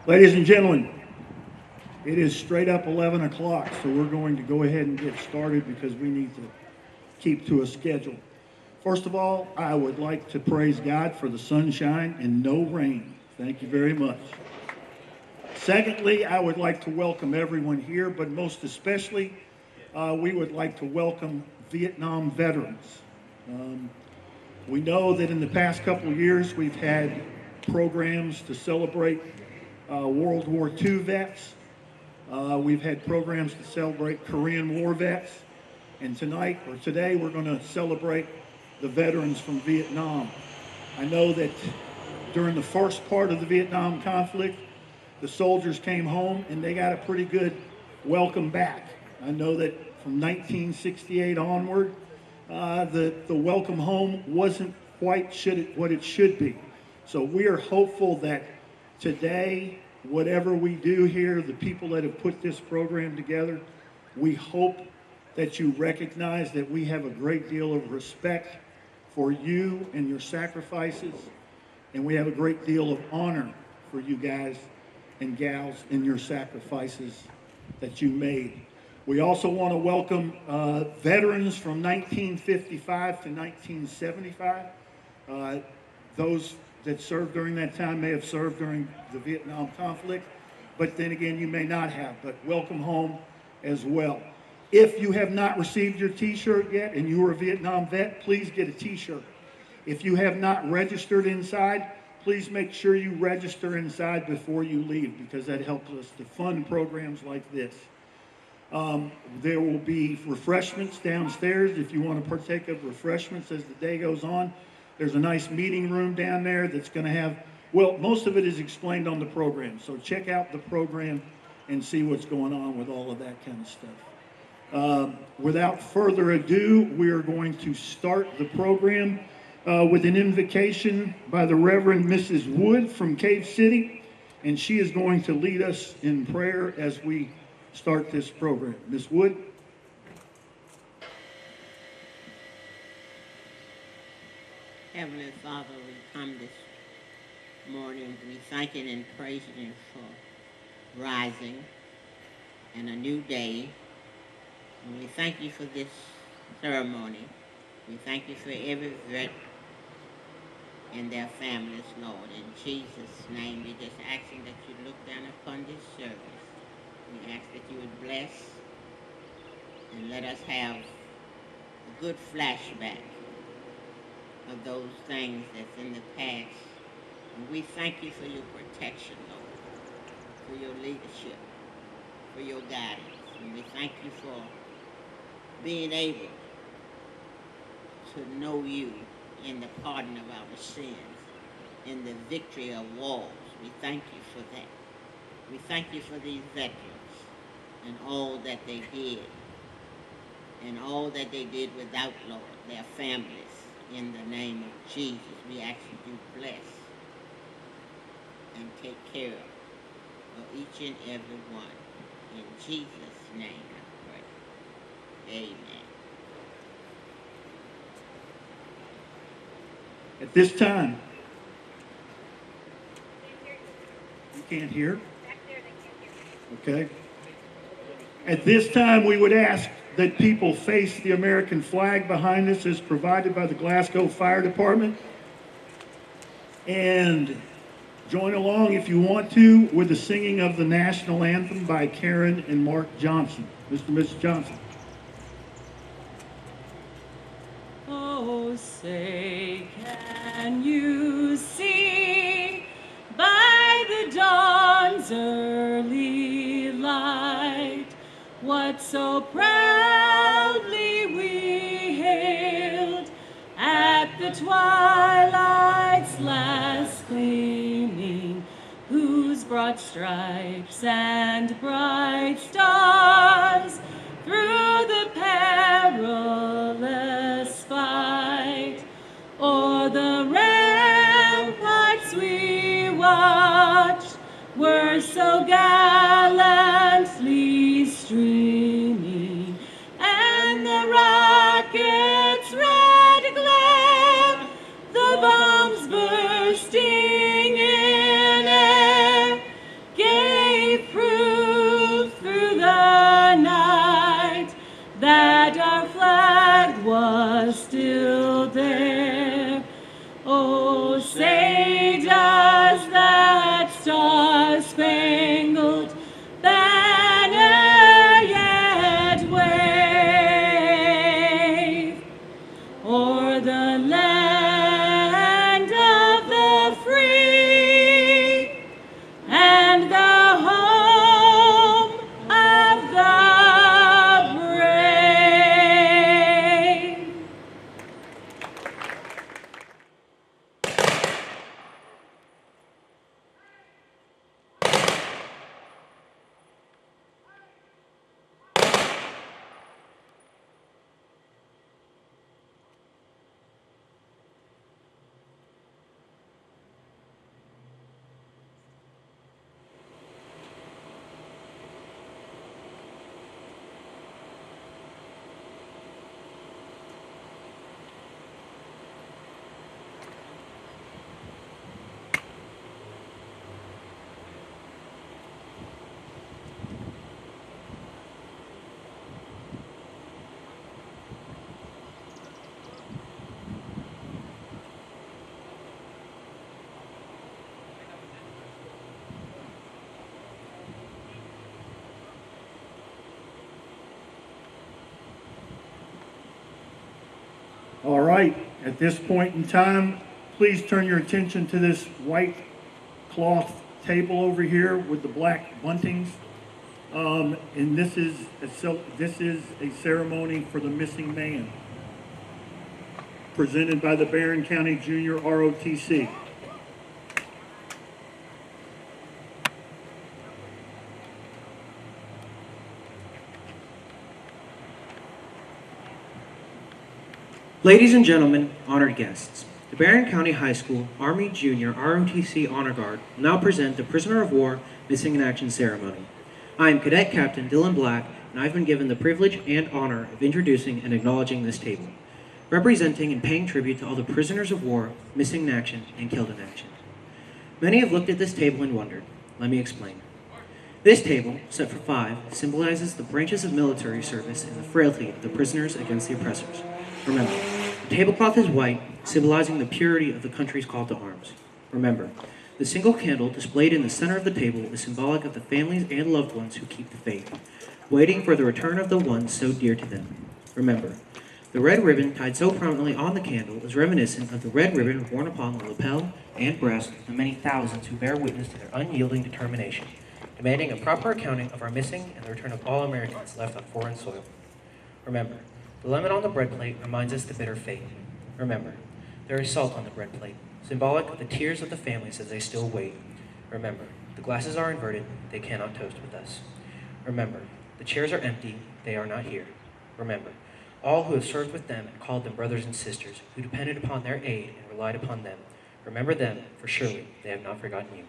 Ladies and gentlemen, it is straight up 11 o'clock, so we're going to go ahead and get started because we need to keep to a schedule. First of all, I would like to praise God for the sunshine and no rain. Thank you very much. Secondly, I would like to welcome everyone here, but most especially, we would like to welcome Vietnam veterans. Um, we know that in the past couple of years, we've had programs to celebrate World War II vets. We've had programs to celebrate Korean War vets. And tonight, or today, we're going to celebrate the veterans from Vietnam. I know that during the first part of the Vietnam conflict, the soldiers came home and they got a pretty good welcome back. I know that from 1968 onward, the welcome home wasn't quite what it should be. So we are hopeful that today, whatever we do here, the people that have put this program together, we hope that you recognize that we have a great deal of respect for you and your sacrifices, and we have a great deal of honor for you guys and gals and your sacrifices that you made. We also want to welcome veterans from 1955 to 1975. Those that served during that time may have served during the Vietnam conflict, but then again, you may not have, but welcome home as well. If you have not received your t-shirt yet and you are a Vietnam vet, please get a t-shirt. If you have not registered inside, please make sure you register inside before you leave because that helps us to fund programs like this. There will be refreshments downstairs if you want to partake of refreshments as the day goes on. There's a nice meeting room down there that's going to have, well, most of it is explained on the program. So check out the program and see what's going on with all of that kind of stuff. Without further ado, we are going to start the program with an invocation by the Reverend Mrs. Wood from Cave City, and she is going to lead us in prayer as we start this program. Ms. Wood? Heavenly Father, we come this morning. We thanking and praising you for rising and a new day. And we thank you for this ceremony. We thank you for every vet and their families, Lord. In Jesus' name, we just asking that you look down upon this service. We ask that you would bless and let us have a good flashback of those things that's in the past. And we thank you for your protection, Lord, for your leadership, for your guidance. And we thank you for being able to know you in the pardon of our sins, in the victory of wars. We thank you for that. We thank you for these veterans and all that they did, and all that they did without, Lord, their families. In the name of Jesus, we ask you to bless and take care of each and every one. In Jesus' name I pray. Amen. At this time, you can't hear? Okay. At this time, we would ask that people face the American flag behind us as provided by the Glasgow Fire Department. And join along, if you want to, with the singing of the national anthem by Karen and Mark Johnson. Mr. and Mrs. Johnson. Oh, say, can you see by the dawn's early light what so proudly we hailed at the twilight's last gleaming, whose broad stripes and bright stars through the perilous fight o'er the ramparts we watched were so gallantly streaming, and the rocket's red glare, the bombs bursting in air, was still there. Oh, say does that star-spangled banner yet wave o'er the land of the free and the home of the brave? All right, at this point in time, please turn your attention to this white cloth table over here with the black buntings. And this is a ceremony for the missing man, presented by the Barren County Junior ROTC. Ladies and gentlemen, honored guests, the Barren County High School Army Junior ROTC Honor Guard will now present the Prisoner of War Missing in Action ceremony. I am Cadet Captain Dylan Black, and I've been given the privilege and honor of introducing and acknowledging this table, representing and paying tribute to all the prisoners of war missing in action and killed in action. Many have looked at this table and wondered. Let me explain. This table, set for 5, symbolizes the branches of military service and the frailty of the prisoners against the oppressors. Remember, the tablecloth is white, symbolizing the purity of the country's call to arms. Remember, the single candle displayed in the center of the table is symbolic of the families and loved ones who keep the faith, waiting for the return of the ones so dear to them. Remember, the red ribbon tied so prominently on the candle is reminiscent of the red ribbon worn upon the lapel and breast of the many thousands who bear witness to their unyielding determination, demanding a proper accounting of our missing and the return of all Americans left on foreign soil. Remember, the lemon on the bread plate reminds us the bitter fate. Remember, there is salt on the bread plate, symbolic of the tears of the families as they still wait. Remember, the glasses are inverted, they cannot toast with us. Remember, the chairs are empty, they are not here. Remember, all who have served with them and called them brothers and sisters, who depended upon their aid and relied upon them. Remember them, for surely they have not forgotten you.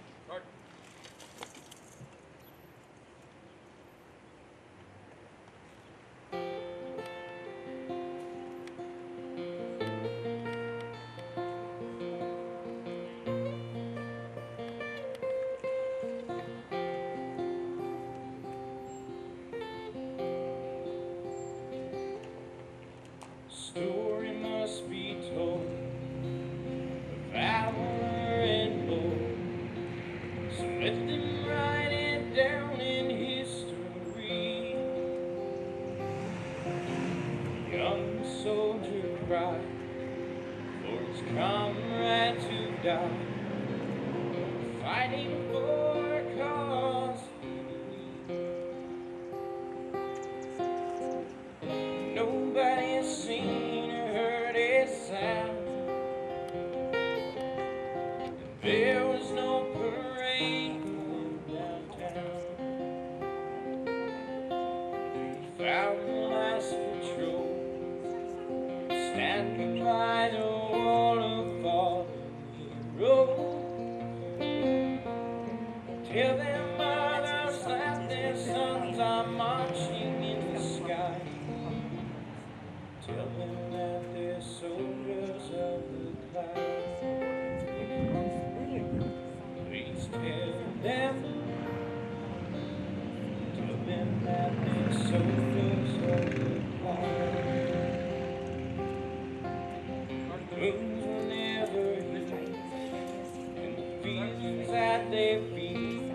Story must be told of valor and bold. So let them write it down in history. The young soldier cried for his comrades who died, fighting for a cause. Nobody has seen or heard a sound. There was no parade going downtown. We found the last patrol standing by the wall of fallen heroes. Tell their mothers that their sons are marching in the sky. Tell them that they're soldiers of the clouds. Please tell them that they're soldiers of the clouds. wounds will never heal, and the feelings that they feel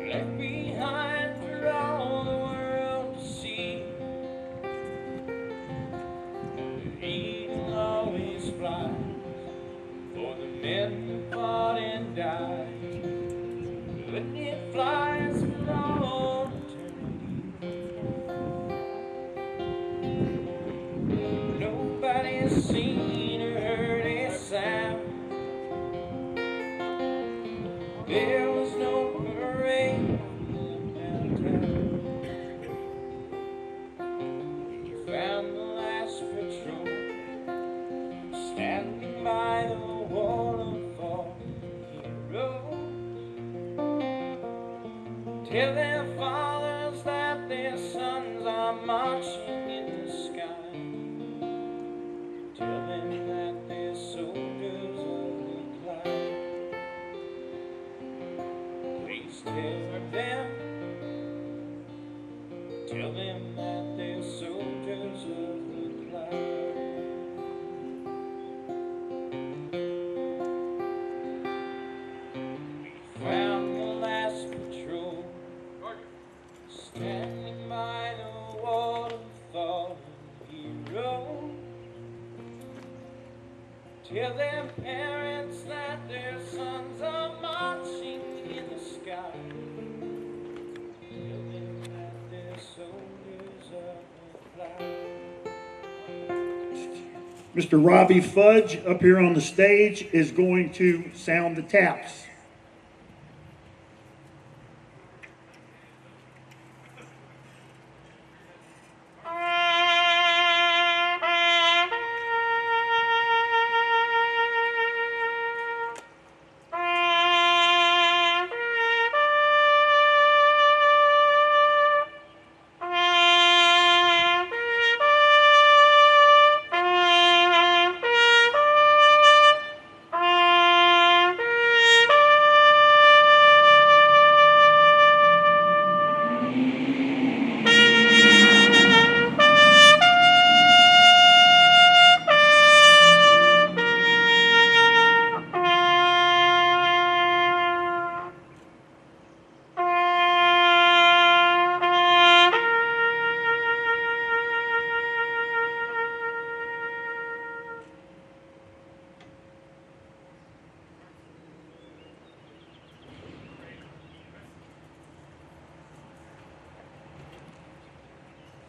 left behind for all the world to see. The eagle always flies for the men who fought and died, but it flies for all eternity. Nobody's seen or heard a sound. There was no parade downtown. You found the last patrol standing by the wall of fallen heroes. Tell their fathers that their sons are marching in the sky. Tell them that they're soldiers of the cloud. Please tell them that they're soldiers of the cloud. We found the last patrol standing by the wall of fallen heroes. Tell their parents that their sons are marching in the sky. Tell them that they're soldiers of the cloud. Mr. Robbie Fudge up here on the stage is going to sound the taps.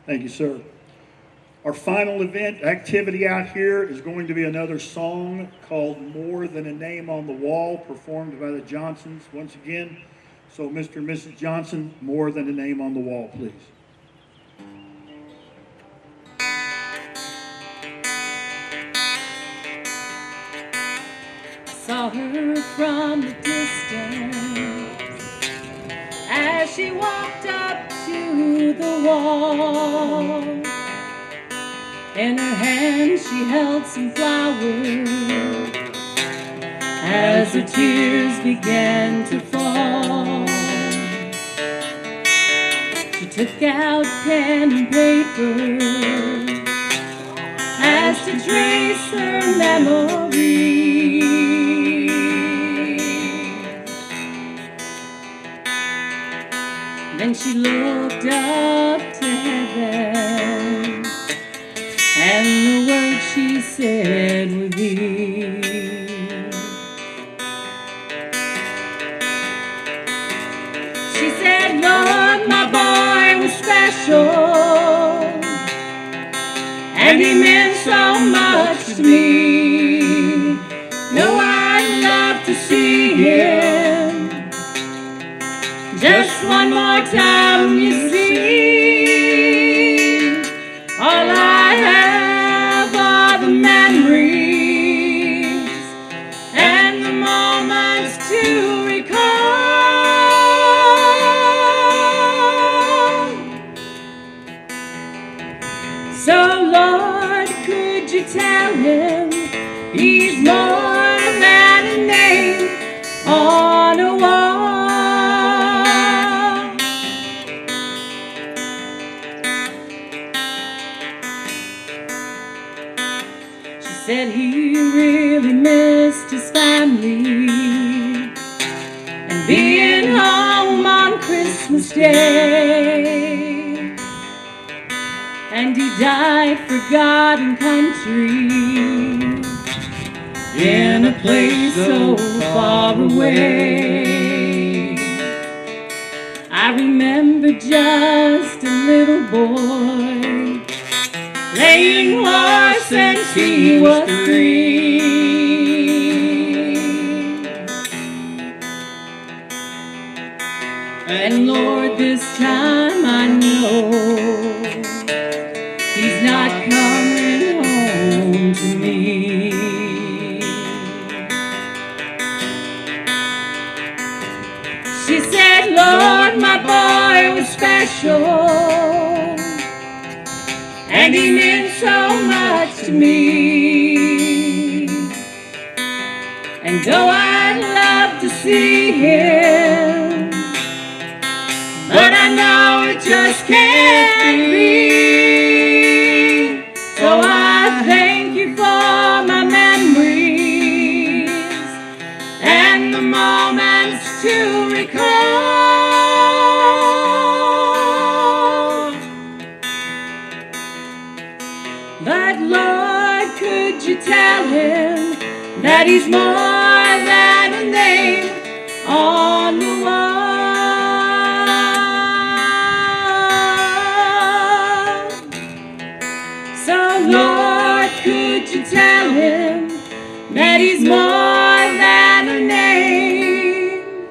Thank you, sir. Our final event activity out here is going to be another song called More Than a Name on the Wall, performed by the Johnsons once again. So Mr. and Mrs. Johnson, More Than a Name on the Wall, please. Saw her from the distance as she walked up to the wall. In her hand she held some flowers as her tears began to fall. She took out pen and paper as to trace her memories. Then she looked up to heaven, and the words she said would be, she said, Lord, my boy was special, and he meant so much to me. No, I'd love to see him just one more time, you see. All I have are the memories and the moments to recall. So Lord, could you tell him he's more than a name on a wall? said he really missed his family and being home on Christmas Day. And he died for God and country in a place so far away. I remember just a little boy playing horse since he was 3. And Lord, this time I know he's not coming home to me. She said, Lord, my boy was special, and he meant so much to me. And though I'd love to see him, but I know it just can't be. So I thank you for my memories and the moments to recall. But Lord, could you tell him that he's more than a name on the wall? So Lord, could you tell him that he's more than a name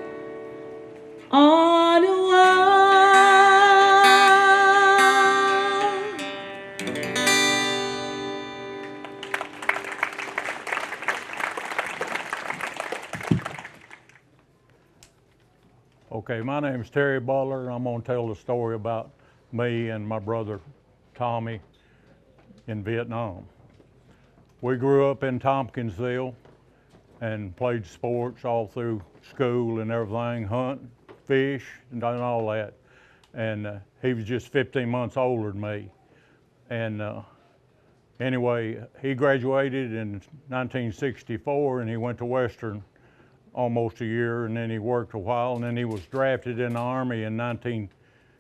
on a wall? Okay, my name is Terry Butler, and I'm going to tell the story about me and my brother Tommy in Vietnam. We grew up in Tompkinsville and played sports all through school and everything, hunt, fish, and done all that. And he was just 15 months older than me. And anyway, he graduated in 1964, and he went to Western almost a year, and then he worked a while, and then he was drafted in the Army in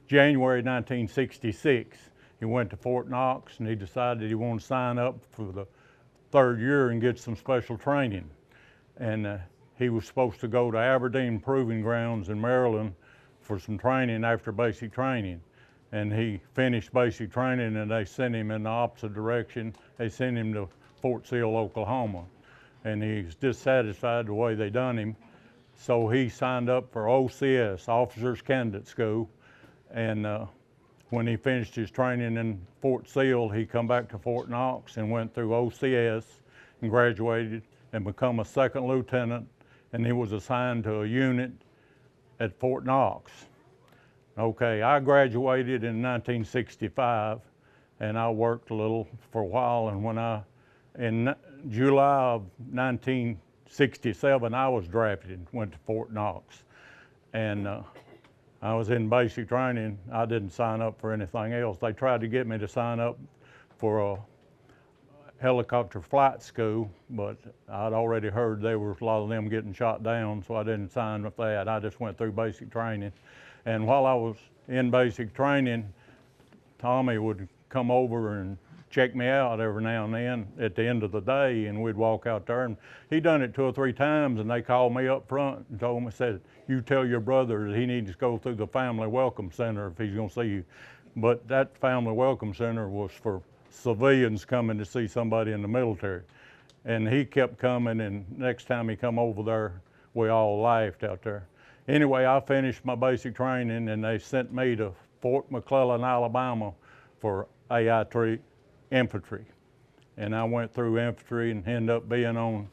January 1966. He went to Fort Knox, and he decided he wanted to sign up for the 3rd year and get some special training. And he was supposed to go to Aberdeen Proving Grounds in Maryland for some training after basic training. And he finished basic training, and they sent him in the opposite direction. They sent him to Fort Sill, Oklahoma. And he's dissatisfied the way they done him. So he signed up for OCS, Officers Candidate School. And when he finished his training in Fort Sill, he come back to Fort Knox and went through OCS and graduated and become a 2nd lieutenant. And he was assigned to a unit at Fort Knox. Okay, I graduated in 1965, and I worked a little for a while. And in July of 1967, I was drafted, went to Fort Knox. And I was in basic training. I didn't sign up for anything else. They tried to get me to sign up for a helicopter flight school, but I'd already heard there was a lot of them getting shot down, so I didn't sign up for that. I just went through basic training. And while I was in basic training, Tommy would come over and check me out every now and then at the end of the day, and we'd walk out there. And he done it 2 or 3 times, and they called me up front and told me, said, you tell your brother that he needs to go through the Family Welcome Center if he's gonna see you. But that Family Welcome Center was for civilians coming to see somebody in the military. And he kept coming, and next time he come over there, we all laughed out there. Anyway, I finished my basic training, and they sent me to Fort McClellan, Alabama for AI-3 infantry. And I went through infantry and ended up being on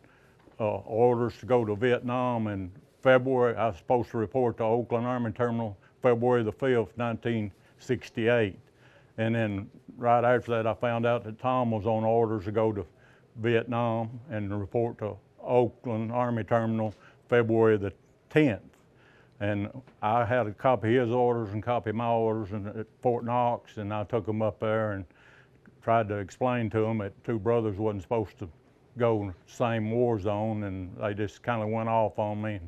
orders to go to Vietnam in February. I was supposed to report to Oakland Army Terminal February the 5th, 1968. And then right after that, I found out that Tom was on orders to go to Vietnam and report to Oakland Army Terminal February the 10th. And I had a copy of his orders and a copy of my orders at Fort Knox, and I took them up there and tried to explain to them that 2 brothers wasn't supposed to go same war zone, and they just kind of went off on me,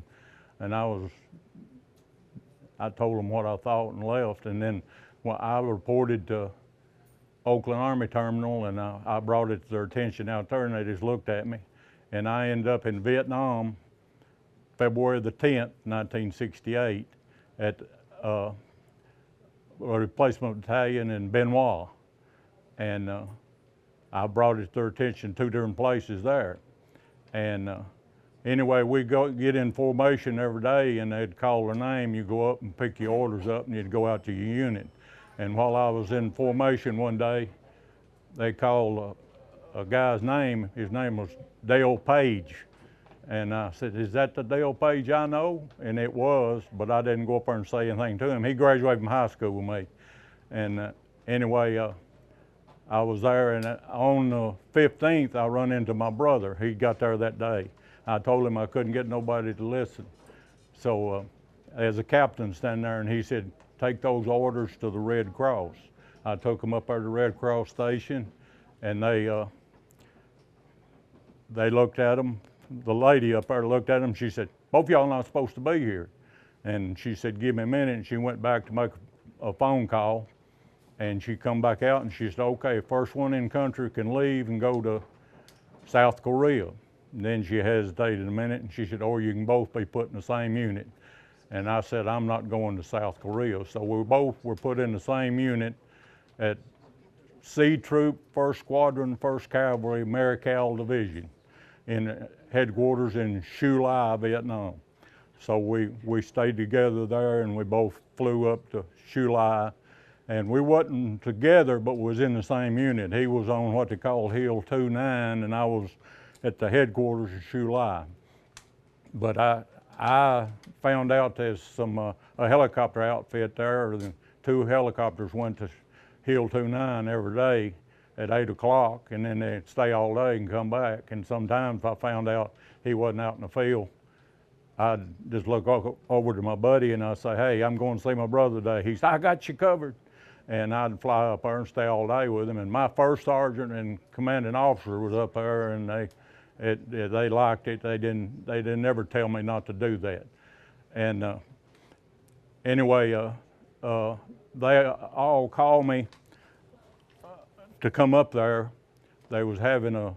and I told them what I thought and left, and then I reported to Oakland Army Terminal, and I brought it to their attention out there, and they just looked at me, and I ended up in Vietnam, February the 10th, 1968, at a replacement battalion in Benoit, and I brought it to their attention 2 different places there, and anyway, we get in formation every day, and they'd call their name. You go up and pick your orders up, and you'd go out to your unit. And while I was in formation one day, they called a guy's name. His name was Dale Page. And I said, "Is that the Dale Page I know?" And it was, but I didn't go up there and say anything to him. He graduated from high school with me. And anyway, I was there, and on the 15th, I run into my brother. He got there that day. I told him I couldn't get nobody to listen. So as a captain standing there, and he said, "Take those orders to the Red Cross." I took them up there to the Red Cross station, and they looked at them. The lady up there looked at them. She said, "Both y'all not supposed to be here." And she said, "Give me a minute." And she went back to make a phone call, and she come back out, and she said, "Okay, first one in country can leave and go to South Korea." And then she hesitated a minute, and she said, "Or you can both be put in the same unit." And I said, "I'm not going to South Korea." So we both were put in the same unit at C Troop, 1st Squadron, 1st Cavalry, Marical Division, in headquarters in Chu Lai, Vietnam. So we stayed together there, and we both flew up to Chu Lai. And we wasn't together, but was in the same unit. He was on what they call Hill 29, and I was at the headquarters of Chu Lai. But I found out there's a helicopter outfit there, and 2 helicopters went to Hill 29 every day at 8 o'clock, and then they'd stay all day and come back. And sometimes if I found out he wasn't out in the field, I'd just look over to my buddy and I'd say, "Hey, I'm going to see my brother today." He said, "I got you covered." And I'd fly up there and stay all day with him. And my first sergeant and commanding officer was up there, and they liked it. They didn't never tell me not to do that. And anyway, they all called me to come up there. They was having a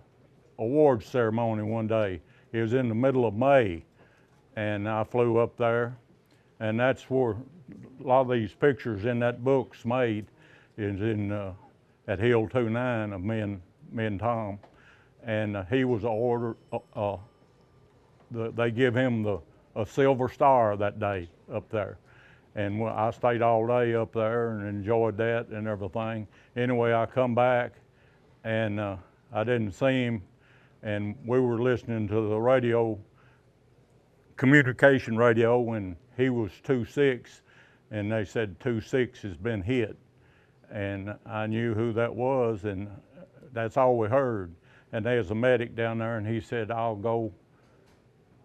awards ceremony one day. It was in the middle of May, and I flew up there, and that's where a lot of these pictures in that book's made, is in at Hill 29 of me and Tom. And he was ordered, they give him a Silver Star that day up there. And I stayed all day up there and enjoyed that and everything. Anyway, I come back, and I didn't see him, and we were listening to the radio, communication radio, when he was 2-6, and they said 2-6 has been hit. And I knew who that was, and that's all we heard. And there's a medic down there, and he said, "I'll go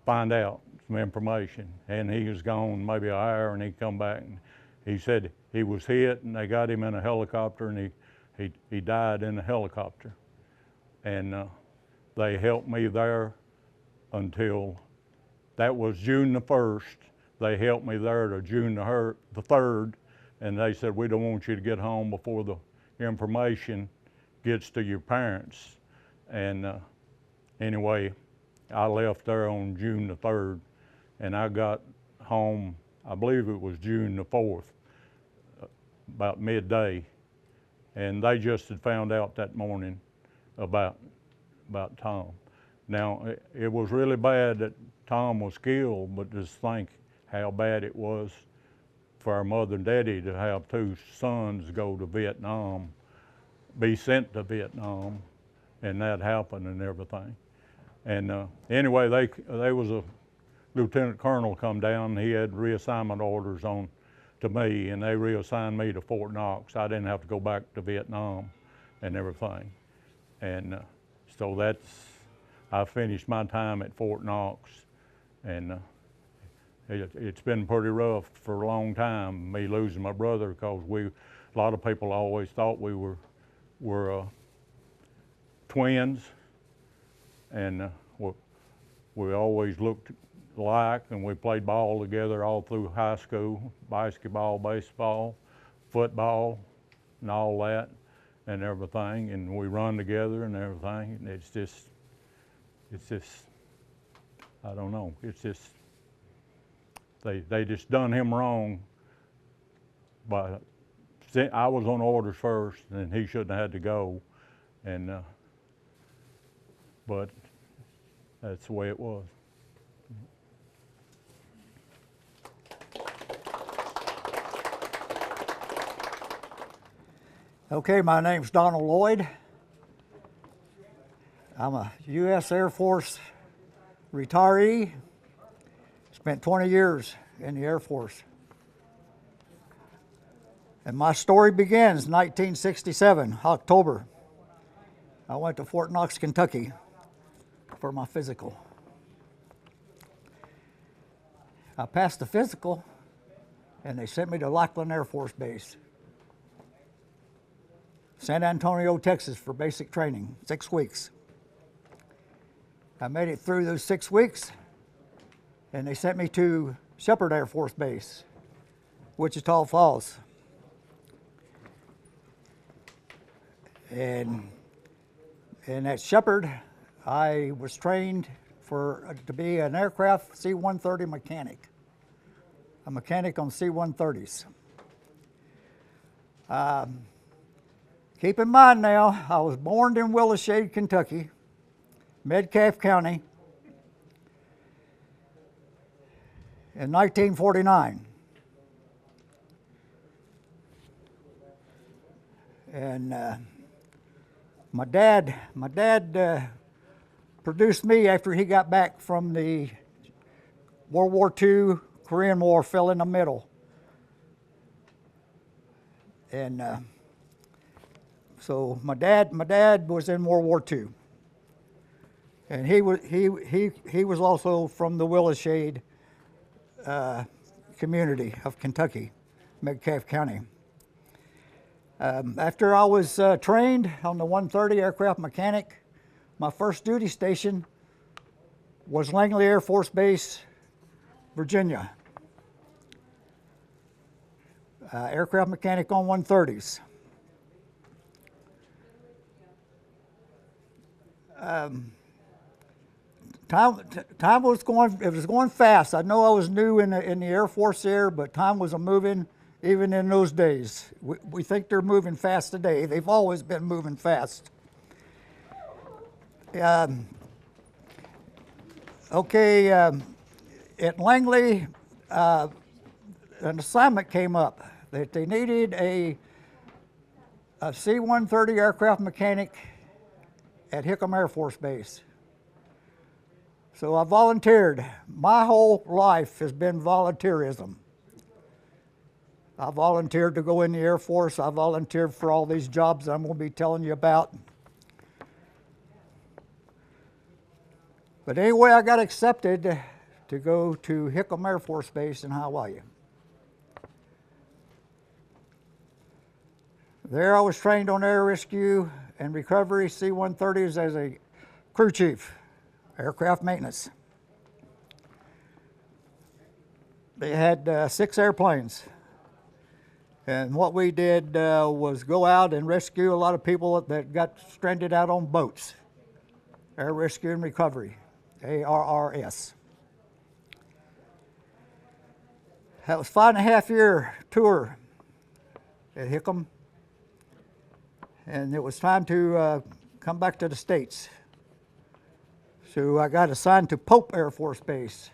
find out some information." And he was gone maybe an hour, and he come back, and he said he was hit, and they got him in a helicopter, and he died in the helicopter. And they helped me there until, that was June the 1st. They helped me there to June the 3rd, and they said, "We don't want you to get home before the information gets to your parents." And anyway, I left there on June the 3rd, and I got home, I believe it was June the 4th, about midday. And they just had found out that morning about Tom. Now, it was really bad that Tom was killed, but just think how bad it was for our mother and daddy to have 2 sons go to Vietnam, be sent to Vietnam, and that happened and everything. And anyway, there was a lieutenant colonel come down, and he had reassignment orders on to me, and they reassigned me to Fort Knox. I didn't have to go back to Vietnam and everything. And so I finished my time at Fort Knox, and it's been pretty rough for a long time, me losing my brother, because a lot of people always thought we were twins, and we always looked alike, and we played ball together all through high school, basketball, baseball, football, and all that, and everything, and we run together and everything, and it's just, I don't know, it's just, they just done him wrong, but I was on orders first, and he shouldn't have had to go, and but that's the way it was. Okay, my name's Donald Lloyd. I'm a U.S. Air Force retiree. Spent 20 years in the Air Force. And my story begins 1967, October. I went to Fort Knox, Kentucky for my physical. I passed the physical, and they sent me to Lackland Air Force Base, San Antonio, Texas, for basic training, 6 weeks. I made it through those 6 weeks, and they sent me to Shepherd Air Force Base, Wichita Falls. And at Shepherd, I was trained to be an aircraft C-130 mechanic, a mechanic on C-130s. Keep in mind now, I was born in Willow Shade, Kentucky, Metcalfe County, in 1949. And my dad produced me after he got back from the World War II, Korean War, fell in the middle. And so my dad was in World War II, and he was also from the Willow Shade community of Kentucky, Metcalfe County. After I was trained on the 130 aircraft mechanic, my first duty station was Langley Air Force Base, Virginia. Aircraft mechanic on 130s. Time was going fast. I know I was new in the Air Force there, but time was a-moving even in those days. We think they're moving fast today. They've always been moving fast. Okay, at Langley, an assignment came up that they needed a C-130 aircraft mechanic at Hickam Air Force Base. So I volunteered. My whole life has been volunteerism. I volunteered to go in the Air Force. I volunteered for all these jobs I'm going to be telling you about. But anyway, I got accepted to go to Hickam Air Force Base in Hawaii. There I was trained on air rescue and recovery C-130s as a crew chief, aircraft maintenance. They had 6 airplanes. And what we did was go out and rescue a lot of people that got stranded out on boats. Air Rescue and Recovery, ARRS. That was a 5.5-year tour at Hickam. And it was time to come back to the States. So I got assigned to Pope Air Force Base.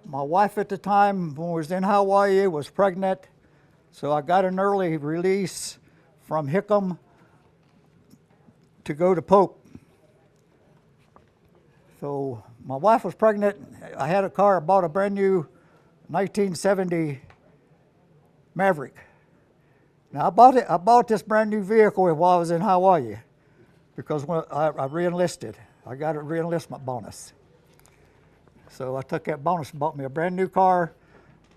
My wife at the time, when I was in Hawaii, was pregnant, so I got an early release from Hickam to go to Pope. So my wife was pregnant. I had a car. I bought a brand new 1970 Maverick. Now I bought this brand new vehicle while I was in Hawaii because when I re-enlisted. I got a re-enlistment bonus. So I took that bonus and bought me a brand new car,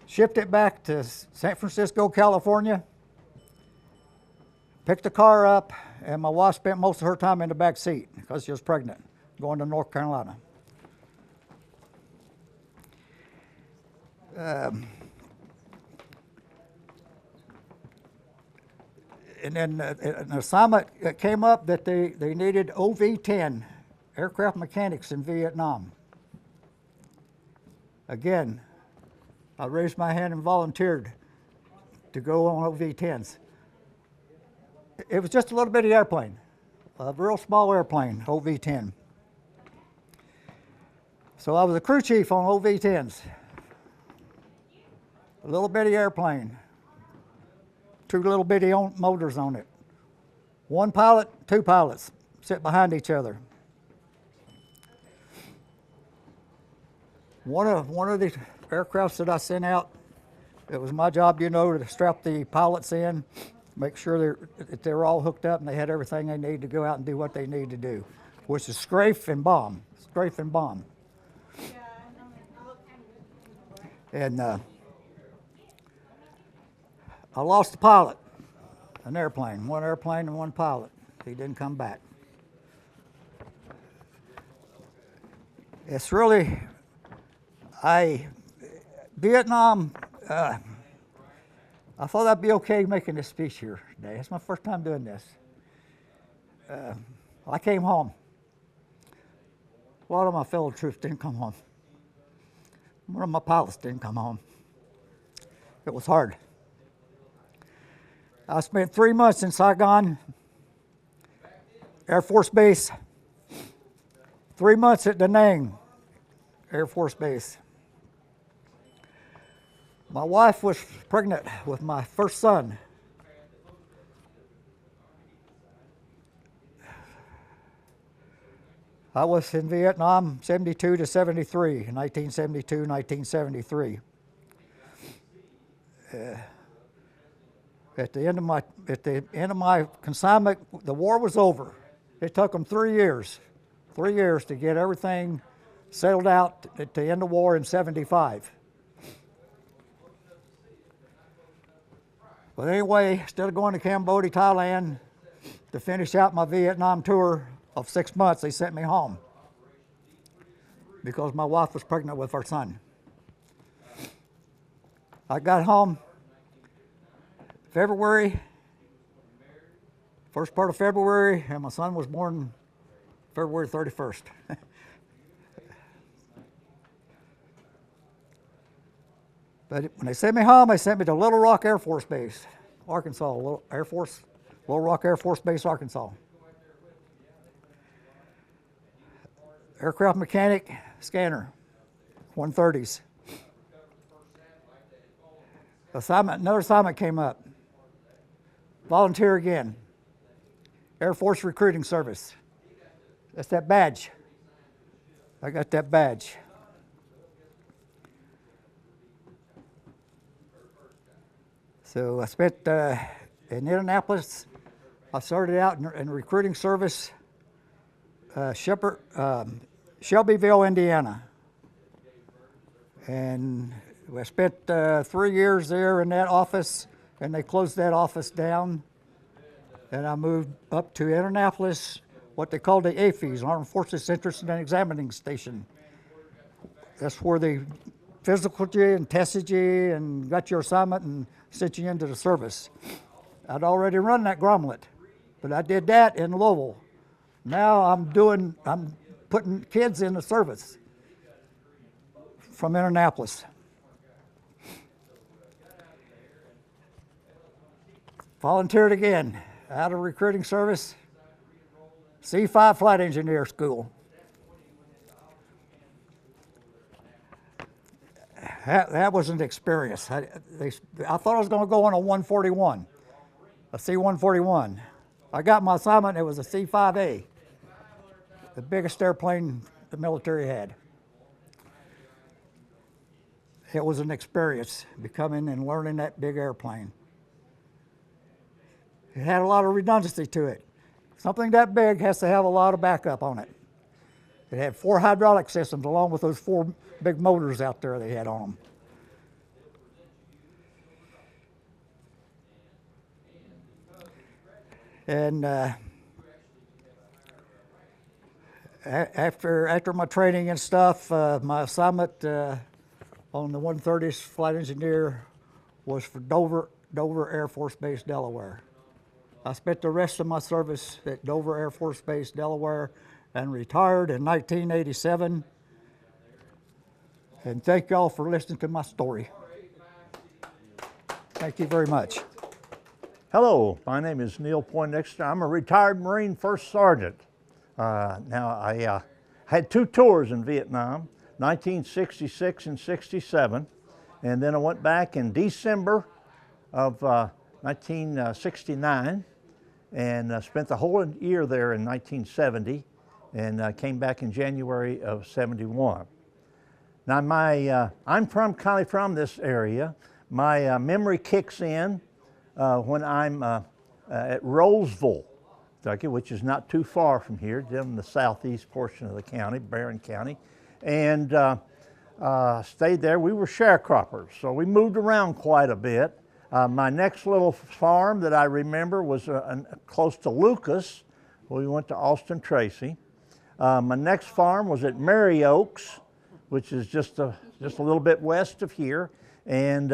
shipped it back to San Francisco, California. Picked the car up, and my wife spent most of her time in the back seat because she was pregnant, going to North Carolina. And then an assignment came up that they needed OV-10 aircraft mechanics in Vietnam. Again, I raised my hand and volunteered to go on OV-10s. It was just a little bitty airplane, a real small airplane, OV-10. So I was a crew chief on OV-10s. A little bitty airplane, 2 little bitty motors on it. 1 pilot, 2 pilots sit behind each other. One of the aircrafts that I sent out, it was my job, to strap the pilots in, make sure that they're all hooked up and they had everything they need to go out and do what they need to do, which is strafe and bomb. And I lost a pilot, one airplane and 1 pilot. He didn't come back. It's really, Vietnam, I thought I'd be okay making this speech here today. It's my first time doing this. I came home. A lot of my fellow troops didn't come home. One of my pilots didn't come home. It was hard. I spent 3 months in Saigon Air Force Base, 3 months at Da Nang Air Force Base. My wife was pregnant with my first son. I was in Vietnam 72 to 73, 1972, 1973. At the end of my consignment, the war was over. It took them 3 years to get everything settled out to end the war in 75. But anyway, instead of going to Cambodia, Thailand to finish out my Vietnam tour of 6 months, they sent me home because my wife was pregnant with our son. I got home February, first part of February, and my son was born February 31st. But when they sent me home, they sent me to Little Rock Air Force Base, Arkansas, Little Rock Air Force Base, Arkansas. Aircraft mechanic, scanner, 130s. Another assignment came up. Volunteer again. Air Force Recruiting Service. That's that badge. I got that badge. So I spent in Indianapolis. I started out in recruiting service, Shelbyville, Indiana. And I spent 3 years there in that office, and they closed that office down. And I moved up to Indianapolis, what they called the AFES, Armed Forces Interest and Examining Station. That's where they physicaled you and tested you and got your assignment and sent you into the service. I'd already run that grommet, but I did that in Louisville. Now I'm putting kids in the service from Indianapolis. Volunteered again, out of recruiting service, C5 flight engineer school. That was an experience. I thought I was going to go on a 141, a C-141. I got my assignment, it was a C-5A, the biggest airplane the military had. It was an experience, becoming and learning that big airplane. It had a lot of redundancy to it. Something that big has to have a lot of backup on it. It had 4 hydraulic systems along with those 4 big motors out there they had on them. And after my training and stuff, my assignment on the 130th Flight Engineer was for Dover Air Force Base, Delaware. I spent the rest of my service at Dover Air Force Base, Delaware, and retired in 1987. And thank y'all for listening to my story. Thank you very much. Hello, my name is Neil Poindexter. I'm a retired Marine First Sergeant. Now, I had 2 tours in Vietnam, 1966 and 67, and then I went back in December of 1969 and spent the whole year there in 1970 and came back in January of 71. Now, I'm from this area. My memory kicks in when I'm at Roseville, Kentucky, which is not too far from here, in the southeast portion of the county, Barren County, and stayed there. We were sharecroppers, so we moved around quite a bit. My next little farm that I remember was close to Lucas. We went to Austin Tracy. My next farm was at Mary Oaks, which is just a little bit west of here, and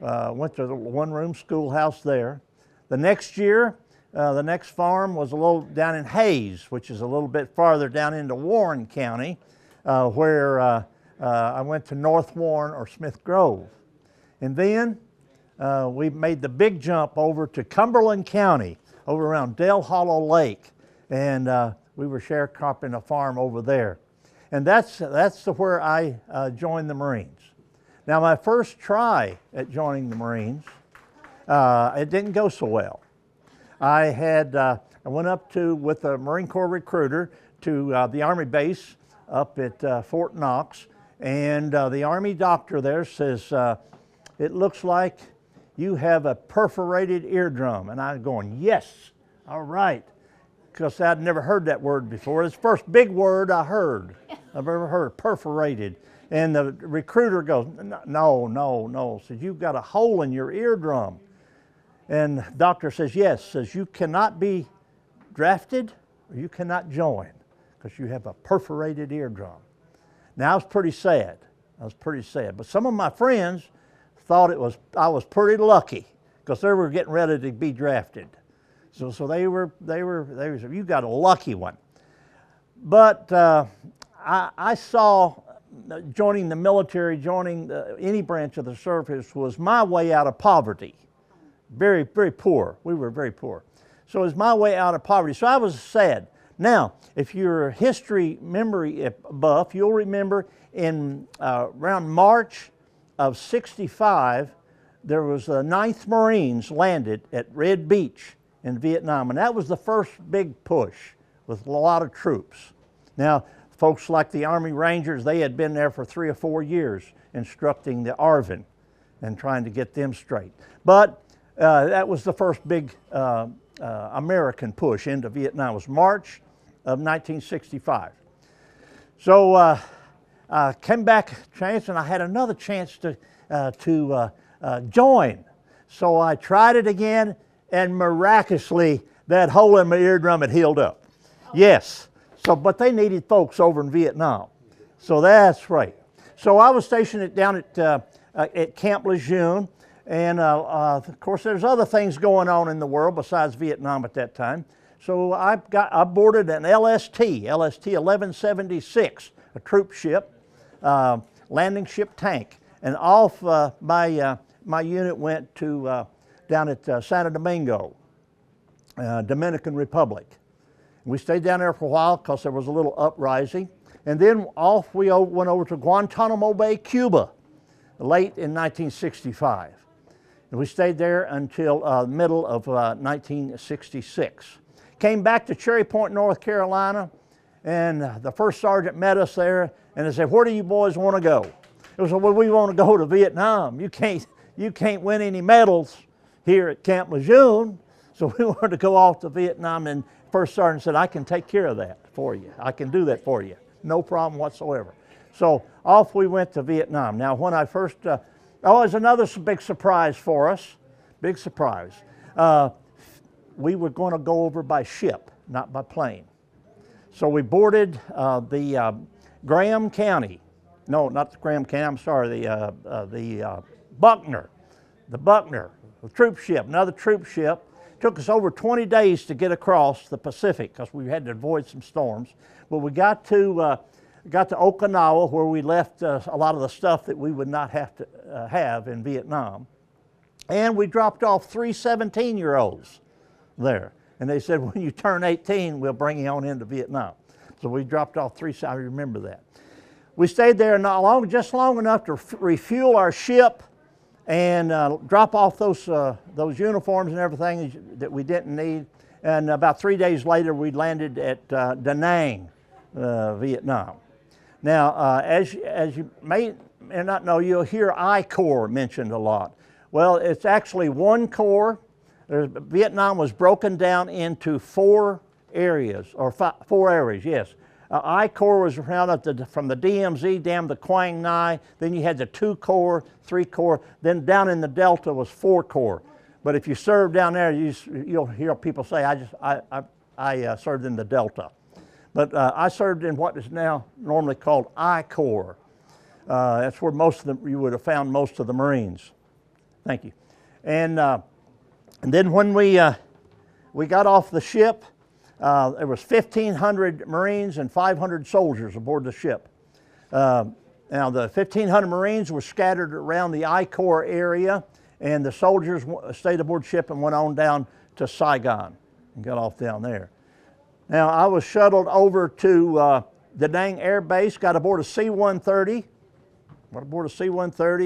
went to the one-room schoolhouse there. The next year, the next farm was a little down in Hayes, which is a little bit farther down into Warren County, where I went to North Warren or Smith Grove. And then we made the big jump over to Cumberland County, over around Dale Hollow Lake, and we were sharecropping a farm over there. And that's where I joined the Marines. Now, my first try at joining the Marines, it didn't go so well. I went up with a Marine Corps recruiter to the Army base up at Fort Knox, and the Army doctor there says, it looks like you have a perforated eardrum. And I'm going, yes, all right, because I'd never heard that word before. It's the first big word I heard. I've ever heard, perforated. And the recruiter goes, no, says, you've got a hole in your eardrum. And the doctor says, yes, says, you cannot be drafted or you cannot join because you have a perforated eardrum. Now, I was pretty sad. But some of my friends thought I was pretty lucky because they were getting ready to be drafted. So they were saying, you got a lucky one. But I saw joining the military, joining any branch of the service was my way out of poverty. Very, very poor. We were very poor. So it was my way out of poverty. So I was sad. Now, if you're a history memory buff, you'll remember in around March of 65, there was the 9th Marines landed at Red Beach in Vietnam. And that was the first big push with a lot of troops. Now, folks like the Army Rangers, they had been there for 3 or 4 years instructing the ARVN and trying to get them straight. But that was the first big American push into Vietnam. It was March of 1965. So I came back chance, and I had another chance to join. So I tried it again, and miraculously, that hole in my eardrum had healed up. Yes. So, but they needed folks over in Vietnam. So that's right. So I was stationed down at Camp Lejeune. And of course, there's other things going on in the world besides Vietnam at that time. So I boarded an LST 1176, a troop ship, landing ship tank. And off my unit went to down at Santo Domingo, Dominican Republic. We stayed down there for a while because there was a little uprising. And then off we went over to Guantanamo Bay, Cuba, late in 1965. And we stayed there until middle of 1966. Came back to Cherry Point, North Carolina, and the first sergeant met us there, and they said, where do you boys want to go? It was, well, we want to go to Vietnam. You can't win any medals here at Camp Lejeune. So we wanted to go off to Vietnam, and first sergeant said, I can take care of that for you. I can do that for you. No problem whatsoever. So off we went to Vietnam. Now, when I first, it was another big surprise for us. Big surprise. we were going to go over by ship, not by plane. So we boarded the Graham County. No, not the Graham County. I'm sorry. The Buckner, the troop ship, another troop ship. Took us over 20 days to get across the Pacific because we had to avoid some storms. But we got to Okinawa, where we left a lot of the stuff that we would not have to have in Vietnam. And we dropped off 3 17-year-olds there. And they said, when you turn 18, we'll bring you on into Vietnam. So we dropped off 3, I remember that. We stayed there just long enough to refuel our ship and drop off those uniforms and everything that we didn't need. And about 3 days later, we landed at Da Nang, Vietnam. Now, as you may not know, you'll hear I Corps mentioned a lot. Well, it's actually one corps. Vietnam was broken down into 4 areas, or 4 areas, yes. I Corps was around from the DMZ down to Quang Ngai. Then you had the 2 Corps, 3 Corps. Then down in the Delta was 4 Corps. But if you served down there, you'll hear people say, I served in the Delta. But I served in what is now normally called I Corps. That's where you would have found most of the Marines. Thank you. And then when we got off the ship, there was 1,500 Marines and 500 soldiers aboard the ship. Now the 1,500 Marines were scattered around the I Corps area, and the soldiers stayed aboard ship and went on down to Saigon and got off down there. Now I was shuttled over to Da Nang Air Base, got aboard a C-130,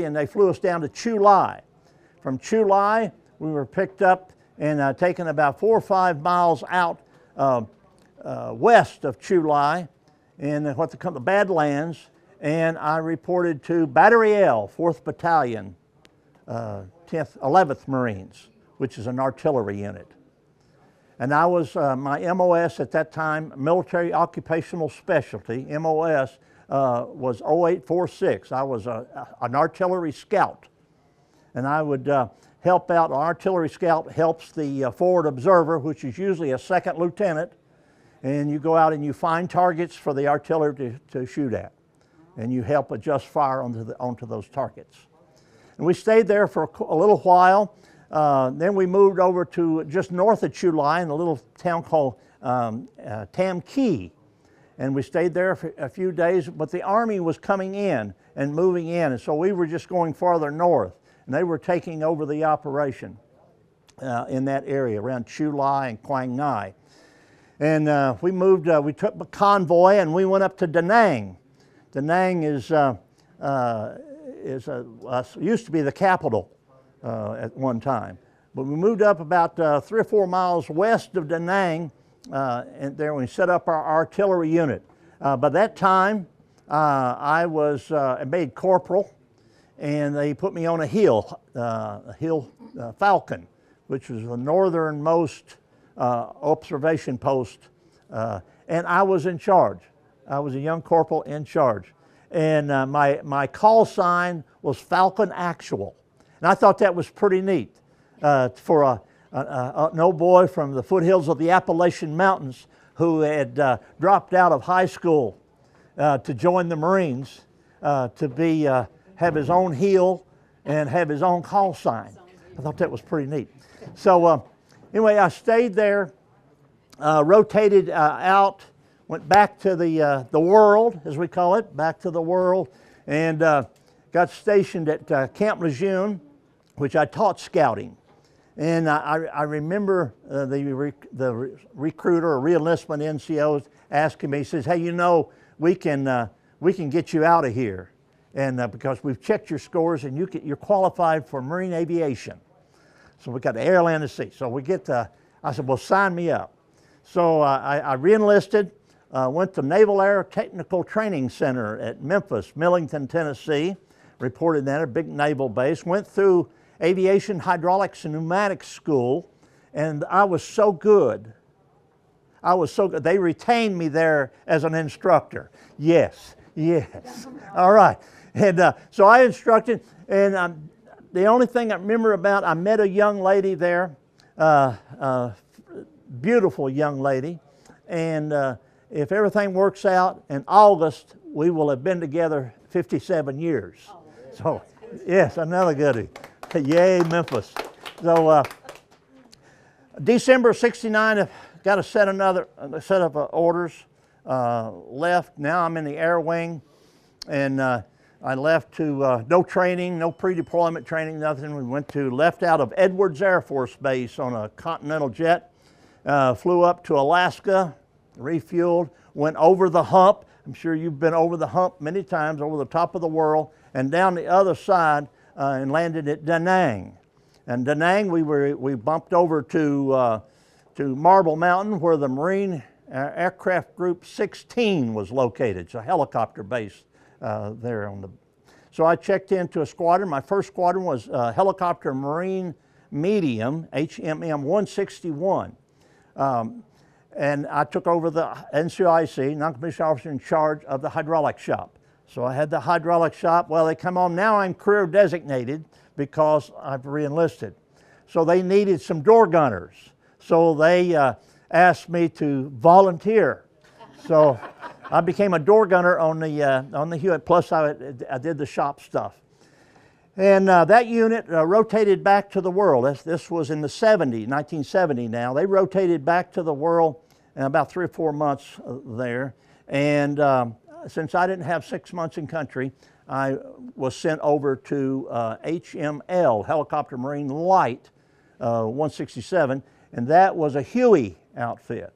and they flew us down to Chu Lai. From Chu Lai, we were picked up and taken about 4 or 5 miles out west of Chu Lai in what they call the Badlands, and I reported to Battery L, 4th Battalion, 11th Marines, which is an artillery unit. And I was, my MOS at that time, Military Occupational Specialty, MOS, was 0846. I was an artillery scout. And I would help out. An artillery scout helps the forward observer, which is usually a 2nd lieutenant, and you go out and you find targets for the artillery to shoot at. And you help adjust fire onto those targets. And we stayed there for a little while. Then we moved over to just north of Chu Lai in a little town called Tam Kee. And we stayed there for a few days, but the Army was coming in and moving in, and so we were just going farther north. And they were taking over the operation in that area around Chu Lai and Quang Ngai. And we took a convoy and we went up to Da Nang. Da Nang used to be the capital at one time. But we moved up about 3 or 4 miles west of Da Nang, and there we set up our artillery unit. By that time, I was made corporal, and they put me on a hill Falcon, which was the northernmost observation post, and I was in charge. I was a young corporal in charge, and my call sign was Falcon Actual, and I thought that was pretty neat for an old boy from the foothills of the Appalachian Mountains who had dropped out of high school to join the Marines, to have his own hill and have his own call sign. I thought that was pretty neat. So anyway, I stayed there, rotated out, went back to the world, as we call it, back to the world, and got stationed at Camp Lejeune, which I taught scouting. And I remember the recruiter or re-enlistment NCOs asking me, he says, hey, you know, we can get you out of here. And because we've checked your scores and you're qualified for Marine Aviation. So we got the air, land, and sea. So I said, well, sign me up. So I re-enlisted, went to Naval Air Technical Training Center at Memphis, Millington, Tennessee, reported that, a big naval base, went through Aviation Hydraulics and Pneumatics School, and I was so good. They retained me there as an instructor. Yes. All right. And so I instructed, and the only thing I remember I met a young lady there, beautiful young lady. And if everything works out, in August, we will have been together 57 years. So, yes, another goodie. Yay, Memphis. So, December '69, I got a set of orders. Left. Now I'm in the Air Wing, and I left to no training, no pre-deployment training, nothing. We left out of Edwards Air Force Base on a Continental jet, flew up to Alaska, refueled, went over the hump. I'm sure you've been over the hump many times, over the top of the world, and down the other side, and landed at Da Nang. And Da Nang, we bumped over to Marble Mountain, where the Marine Aircraft Group 16 was located. It's a helicopter base there on the. So I checked into a squadron. My first squadron was Helicopter Marine Medium, HMM 161. And I took over the NCOIC, non-commissioned officer in charge of the hydraulic shop. So I had the hydraulic shop. Well, they come on. Now I'm career designated because I've re-enlisted. So they needed some door gunners. So they asked me to volunteer. So I became a door gunner on the Hewitt, plus I did the shop stuff. And that unit rotated back to the world. This was in the 1970 now. They rotated back to the world in about 3 or 4 months there. And since I didn't have 6 months in country, I was sent over to HML, Helicopter Marine Light 167, and that was a Huey outfit.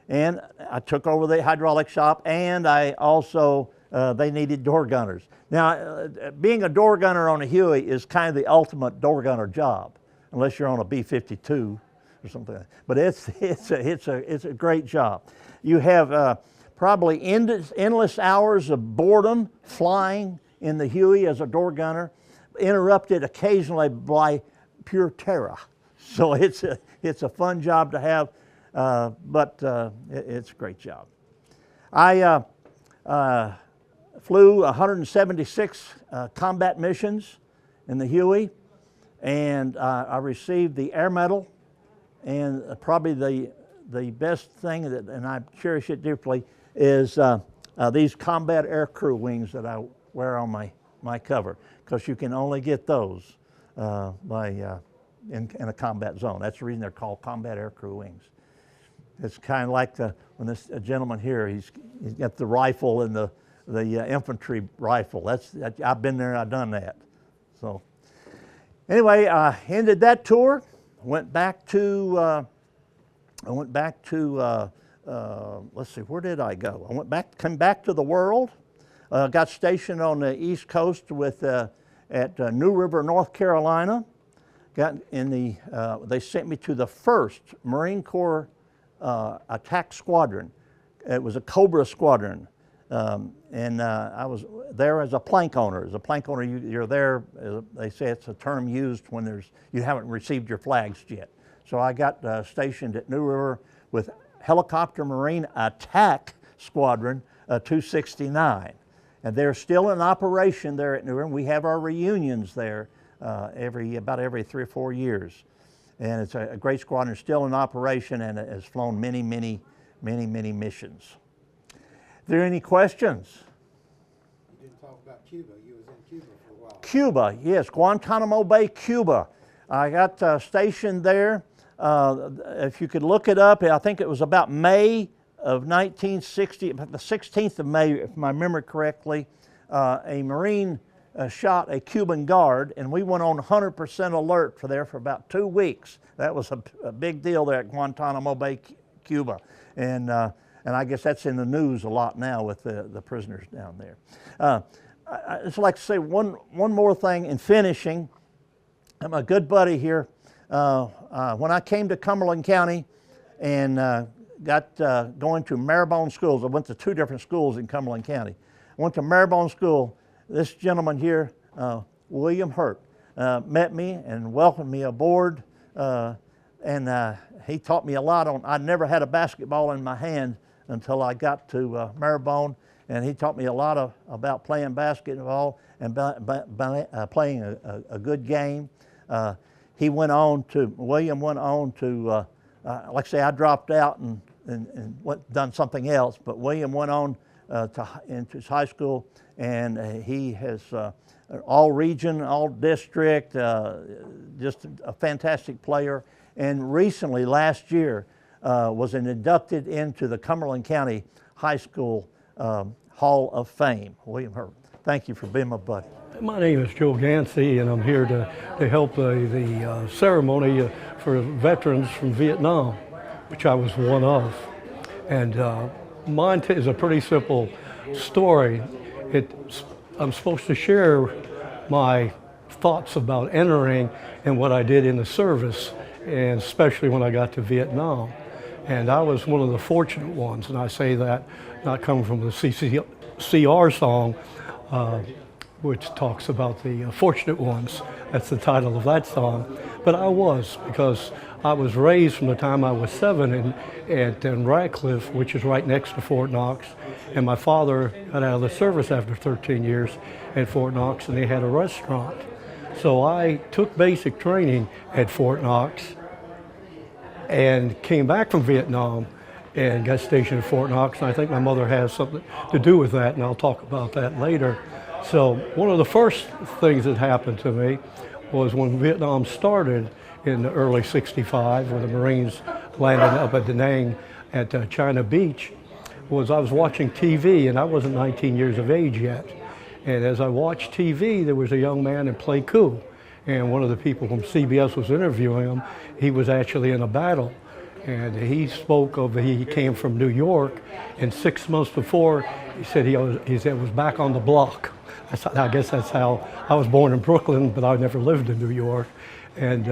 And I took over the hydraulic shop, and I also, they needed door gunners. Now, being a door gunner on a Huey is kind of the ultimate door gunner job, unless you're on a B-52 or something like that. But it's a great job. You have probably endless hours of boredom flying in the Huey as a door gunner, interrupted occasionally by pure terror. So it's a fun job to have, but it's a great job. I flew 176 combat missions in the Huey, and I received the Air Medal, and probably the best thing, and I cherish it deeply, is these combat air crew wings that I wear on my cover, because you can only get those in a combat zone. That's the reason they're called combat air crew wings. It's kind of like when this gentleman here, he's got the rifle and the infantry rifle. I've been there, I've done that. So anyway, I ended that tour. Went back to let's see, where did I go? Came back to the world. Got stationed on the East Coast at New River, North Carolina. They sent me to the 1st Marine Corps attack squadron. It was a Cobra squadron. And I was there as a plank owner. As a plank owner, you're there, they say it's a term used when you haven't received your flags yet. So I got stationed at New River with Helicopter Marine Attack Squadron 269. And they're still in operation there at New River. We have our reunions there about every 3 or 4 years. And it's a great squadron, still in operation, and it has flown many missions. Are there any questions? You didn't talk about Cuba. You was in Cuba for a while. Cuba, yes, Guantanamo Bay, Cuba. I got stationed there. If you could look it up, I think it was about May of 1960, about the 16th of May, if my memory correctly, a Marine shot a Cuban guard, and we went on 100% alert for about 2 weeks. That was a big deal there at Guantanamo Bay, Cuba. And I guess that's in the news a lot now with the prisoners down there. I'd just like to say one more thing in finishing. I'm a good buddy here. When I came to Cumberland County and got going to Maribone schools, I went to 2 different schools in Cumberland County. I went to Maribone School. This gentleman here, William Hurt, met me and welcomed me aboard. And he taught me a lot I'd never had a basketball in my hand until I got to Maribone, and he taught me a lot about playing basketball and playing a good game. William went on to like I say, I dropped out and done something else, but William went on into his high school, and he has all region, all district, just a fantastic player. And recently, last year, was inducted into the Cumberland County High School Hall of Fame. William Herbert, thank you for being my buddy. My name is Joe Gansey, and I'm here to help the ceremony for veterans from Vietnam, which I was one of. And mine is a pretty simple story. I'm supposed to share my thoughts about entering and what I did in the service, and especially when I got to Vietnam. And I was one of the fortunate ones, and I say that not coming from the CR song, which talks about the fortunate ones. That's the title of that song. But I was, because I was raised from the time I was 7 in Radcliffe, which is right next to Fort Knox. And my father got out of the service after 13 years at Fort Knox, and they had a restaurant. So I took basic training at Fort Knox and came back from Vietnam and got stationed at Fort Knox. And I think my mother has something to do with that, and I'll talk about that later. So one of the first things that happened to me was when Vietnam started in the early '65, when the Marines landed up at Da Nang at China Beach, was I was watching TV, and I wasn't 19 years of age yet. And as I watched TV, there was a young man in Pleiku, and one of the people from CBS was interviewing him. He was actually in a battle, and he spoke of he came from New York, and 6 months before, he said he was back on the block. I guess that's how I was born in Brooklyn, but I never lived in New York. And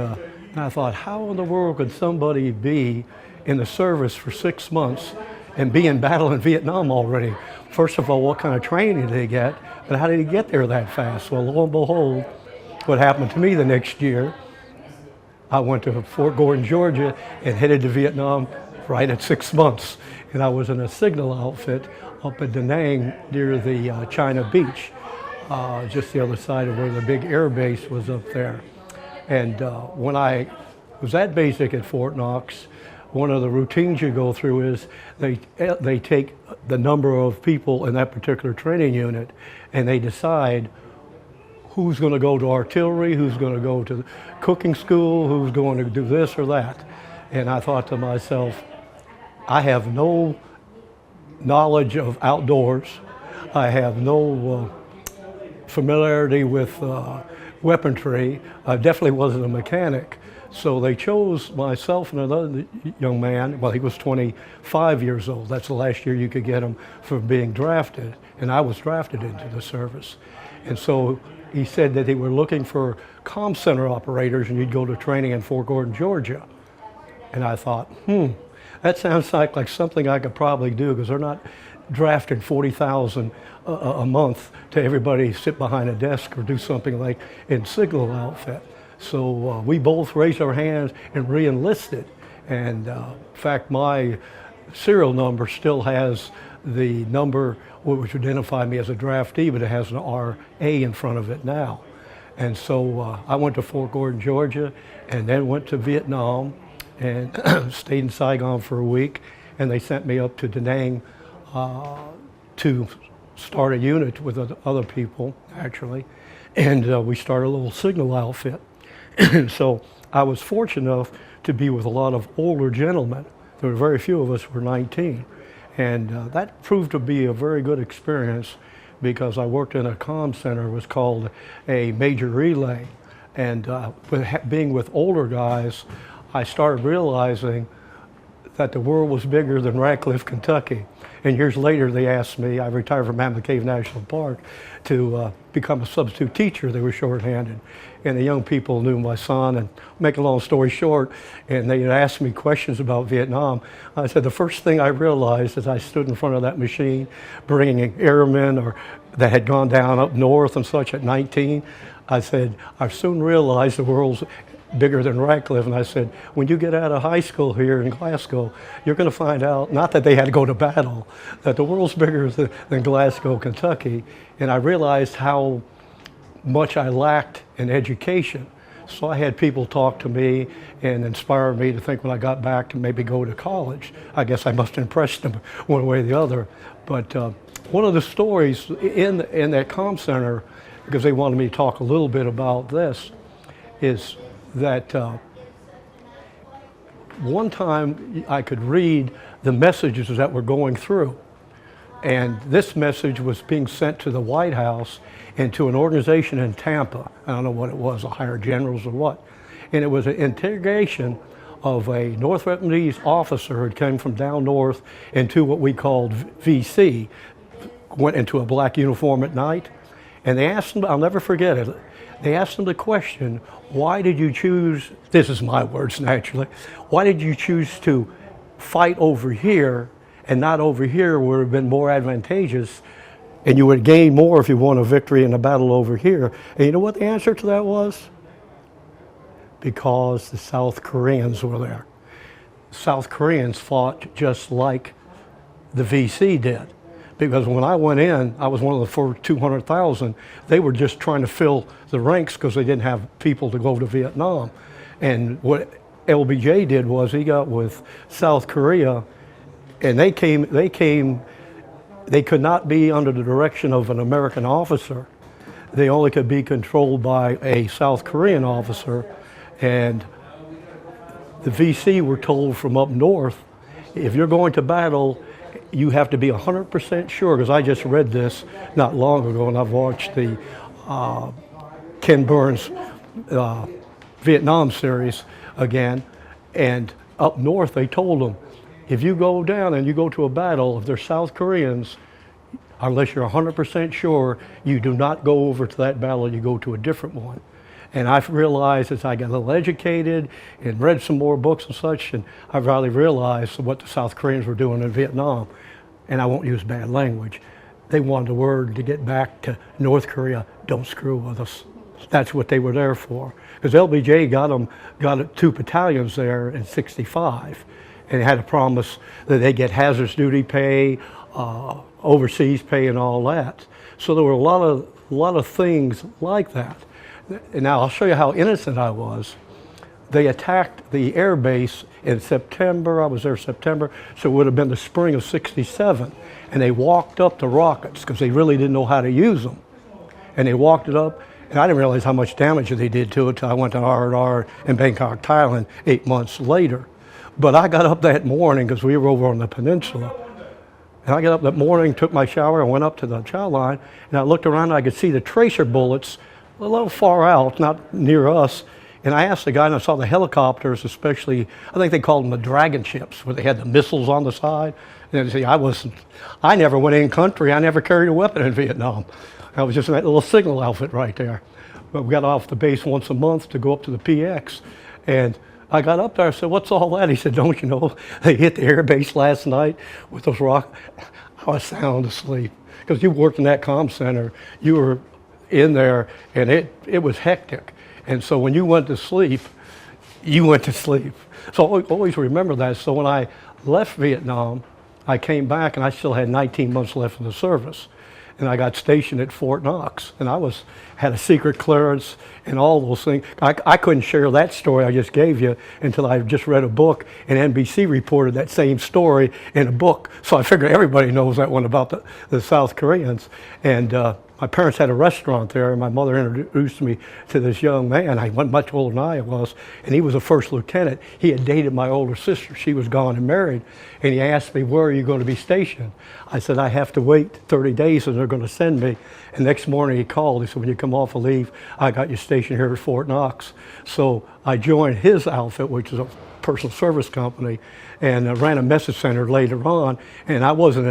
I thought, how in the world could somebody be in the service for 6 months and be in battle in Vietnam already? First of all, what kind of training did they get? And how did he get there that fast? Well, lo and behold, what happened to me the next year, I went to Fort Gordon, Georgia, and headed to Vietnam right at 6 months. And I was in a signal outfit up at Da Nang near the China Beach, just the other side of where the big air base was up there. And when I was at basic at Fort Knox, one of the routines you go through is they take the number of people in that particular training unit, and they decide who's going to go to artillery, who's going to go to cooking school, who's going to do this or that. And I thought to myself, I have no knowledge of outdoors. I have no familiarity with weaponry. I definitely wasn't a mechanic. So they chose myself and another young man. Well, he was 25 years old. That's the last year you could get him for being drafted. And I was drafted into the service. And so he said that they were looking for comm center operators, and you'd go to training in Fort Gordon, Georgia. And I thought, that sounds like something I could probably do, because they're not drafting 40,000 a month to everybody sit behind a desk or do something like in signal outfit. So we both raised our hands and re-enlisted. And in fact, my serial number still has the number which identified me as a draftee, but it has an RA in front of it now. And so I went to Fort Gordon, Georgia, and then went to Vietnam and stayed in Saigon for a week. And they sent me up to Da Nang to start a unit with other people, actually. And we started a little signal outfit. So I was fortunate enough to be with a lot of older gentlemen. There were very few of us who were 19. And that proved to be a very good experience, because I worked in a comm center. It was called a major relay. And being with older guys, I started realizing that the world was bigger than Radcliffe, Kentucky. And years later, they asked me, I retired from Mammoth Cave National Park, to become a substitute teacher. They were shorthanded. And the young people knew my son, and make a long story short, and they had asked me questions about Vietnam. I said, the first thing I realized as I stood in front of that machine, bringing airmen that had gone down up north and such at 19, I said, I soon realized the world's bigger than Radcliffe. And I said, when you get out of high school here in Glasgow, you're going to find out, not that they had to go to battle, that the world's bigger than Glasgow, Kentucky. And I realized how much I lacked in education. So I had people talk to me and inspire me to think when I got back to maybe go to college. I guess I must have impressed them one way or the other. But one of the stories in that comm center, because they wanted me to talk a little bit about this, is that one time I could read the messages that were going through. And this message was being sent to the White House and to an organization in Tampa. I don't know what it was, the higher generals or what. And it was an interrogation of a North Vietnamese officer who came from down north into what we called VC, went into a black uniform at night. And they asked him, I'll never forget it, they asked him the question, why did you choose, this is my words naturally, why did you choose to fight over here and not over here where it would have been more advantageous and you would gain more if you won a victory in a battle over here? And you know what the answer to that was? Because the South Koreans were there. South Koreans fought just like the VC did. Because when I went in, I was one of the first 200,000. They were just trying to fill the ranks because they didn't have people to go to Vietnam. And what LBJ did was he got with South Korea, and they could not be under the direction of an American officer. They only could be controlled by a South Korean officer. And the VC were told from up north, if you're going to battle, you have to be 100% sure, because I just read this not long ago, and I've watched the Ken Burns Vietnam series again, and up north they told them, if you go down and you go to a battle, if they're South Koreans, unless you're 100% sure, you do not go over to that battle, you go to a different one. And I've realized as I got a little educated and read some more books and such, and I've really realized what the South Koreans were doing in Vietnam. And I won't use bad language. They wanted the word to get back to North Korea, don't screw with us. That's what they were there for. Because LBJ got 2 battalions there in '65, and had a promise that they get hazardous duty pay, overseas pay, and all that. So there were a lot of things like that. And now I'll show you how innocent I was. They attacked the air base in September. I was there September, so it would have been the spring of '67. And they walked up the rockets because they really didn't know how to use them. And they walked it up, and I didn't realize how much damage they did to it until I went to R&R in Bangkok, Thailand 8 months later. But I got up that morning because we were over on the peninsula. And I got up that morning, took my shower, and went up to the chow line, and I looked around and I could see the tracer bullets a little far out, not near us. And I asked the guy, and I saw the helicopters, especially, I think they called them the dragon ships, where they had the missiles on the side. And see, I never went in country. I never carried a weapon in Vietnam. I was just in that little signal outfit right there. But we got off the base once a month to go up to the PX. And I got up there, I said, what's all that? He said, don't you know, they hit the air base last night with those rockets. I was sound asleep. Because you worked in that comm center, you were in there, and it was hectic. And so when you went to sleep, you went to sleep. So I always remember that. So when I left Vietnam, I came back and I still had 19 months left in the service. And I got stationed at Fort Knox, and I had a secret clearance and all those things. I couldn't share that story I just gave you until I just read a book, and NBC reported that same story in a book. So I figured everybody knows that one about the South Koreans. And my parents had a restaurant there, and my mother introduced me to this young man. I wasn't much older than I was, and he was a first lieutenant. He had dated my older sister. She was gone and married, and he asked me, where are you going to be stationed? I said, I have to wait 30 days, and they're going to send me. And next morning he called. He said, when you come off of leave, I got you stationed here at Fort Knox. So I joined his outfit, which is a personal service company, and ran a message center later on. And I wasn't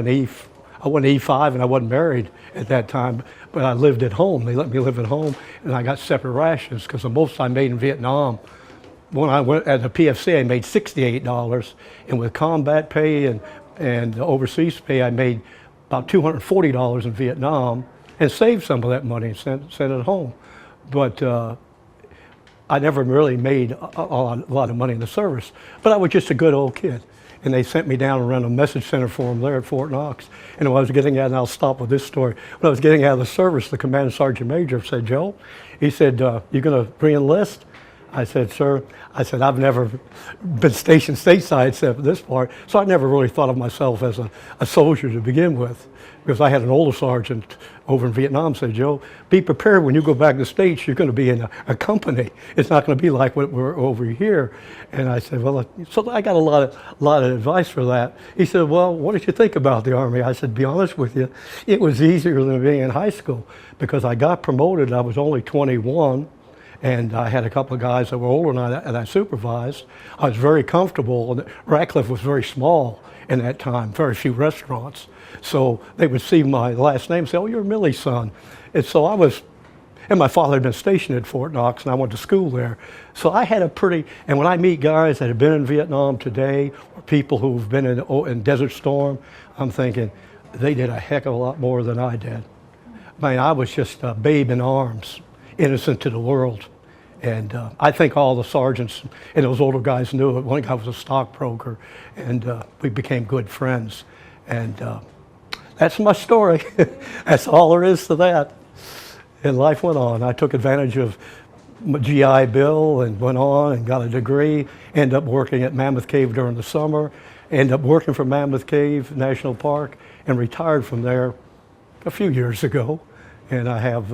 I wasn't E5, and I wasn't married at that time, but I lived at home. They let me live at home, and I got separate rations because the most I made in Vietnam, when I went at the PFC, I made $68, and with combat pay and the overseas pay, I made about $240 in Vietnam, and saved some of that money and sent it home. But I never really made a lot of money in the service, but I was just a good old kid. And they sent me down and ran a message center for them there at Fort Knox. And when I was getting out, and I'll stop with this story, when I was getting out of the service, the commanding sergeant major said, Joe, he said, you going to re-enlist? I said, sir, I said, I've never been stationed stateside except for this part, so I never really thought of myself as a soldier to begin with, because I had an older sergeant over in Vietnam say, Joe, be prepared when you go back to the States, you're going to be in a company. It's not going to be like what we're over here. And I said, well, so I got a lot of advice for that. He said, well, what did you think about the Army? I said, be honest with you, it was easier than being in high school, because I got promoted, I was only 21. And I had a couple of guys that were older than I, and I supervised. I was very comfortable. And Ratcliffe was very small in that time, very few restaurants. So they would see my last name and say, oh, you're Millie's son. And so I was, and my father had been stationed at Fort Knox, and I went to school there. So I had a pretty, and when I meet guys that have been in Vietnam today, or people who've been in Desert Storm, I'm thinking, they did a heck of a lot more than I did. I mean, I was just a babe in arms, innocent to the world. And I think all the sergeants and those older guys knew it. One guy was a stockbroker, and we became good friends. And that's my story. That's all there is to that. And life went on. I took advantage of my GI Bill and went on and got a degree, ended up working at Mammoth Cave during the summer, ended up working for Mammoth Cave National Park, and retired from there a few years ago. And I have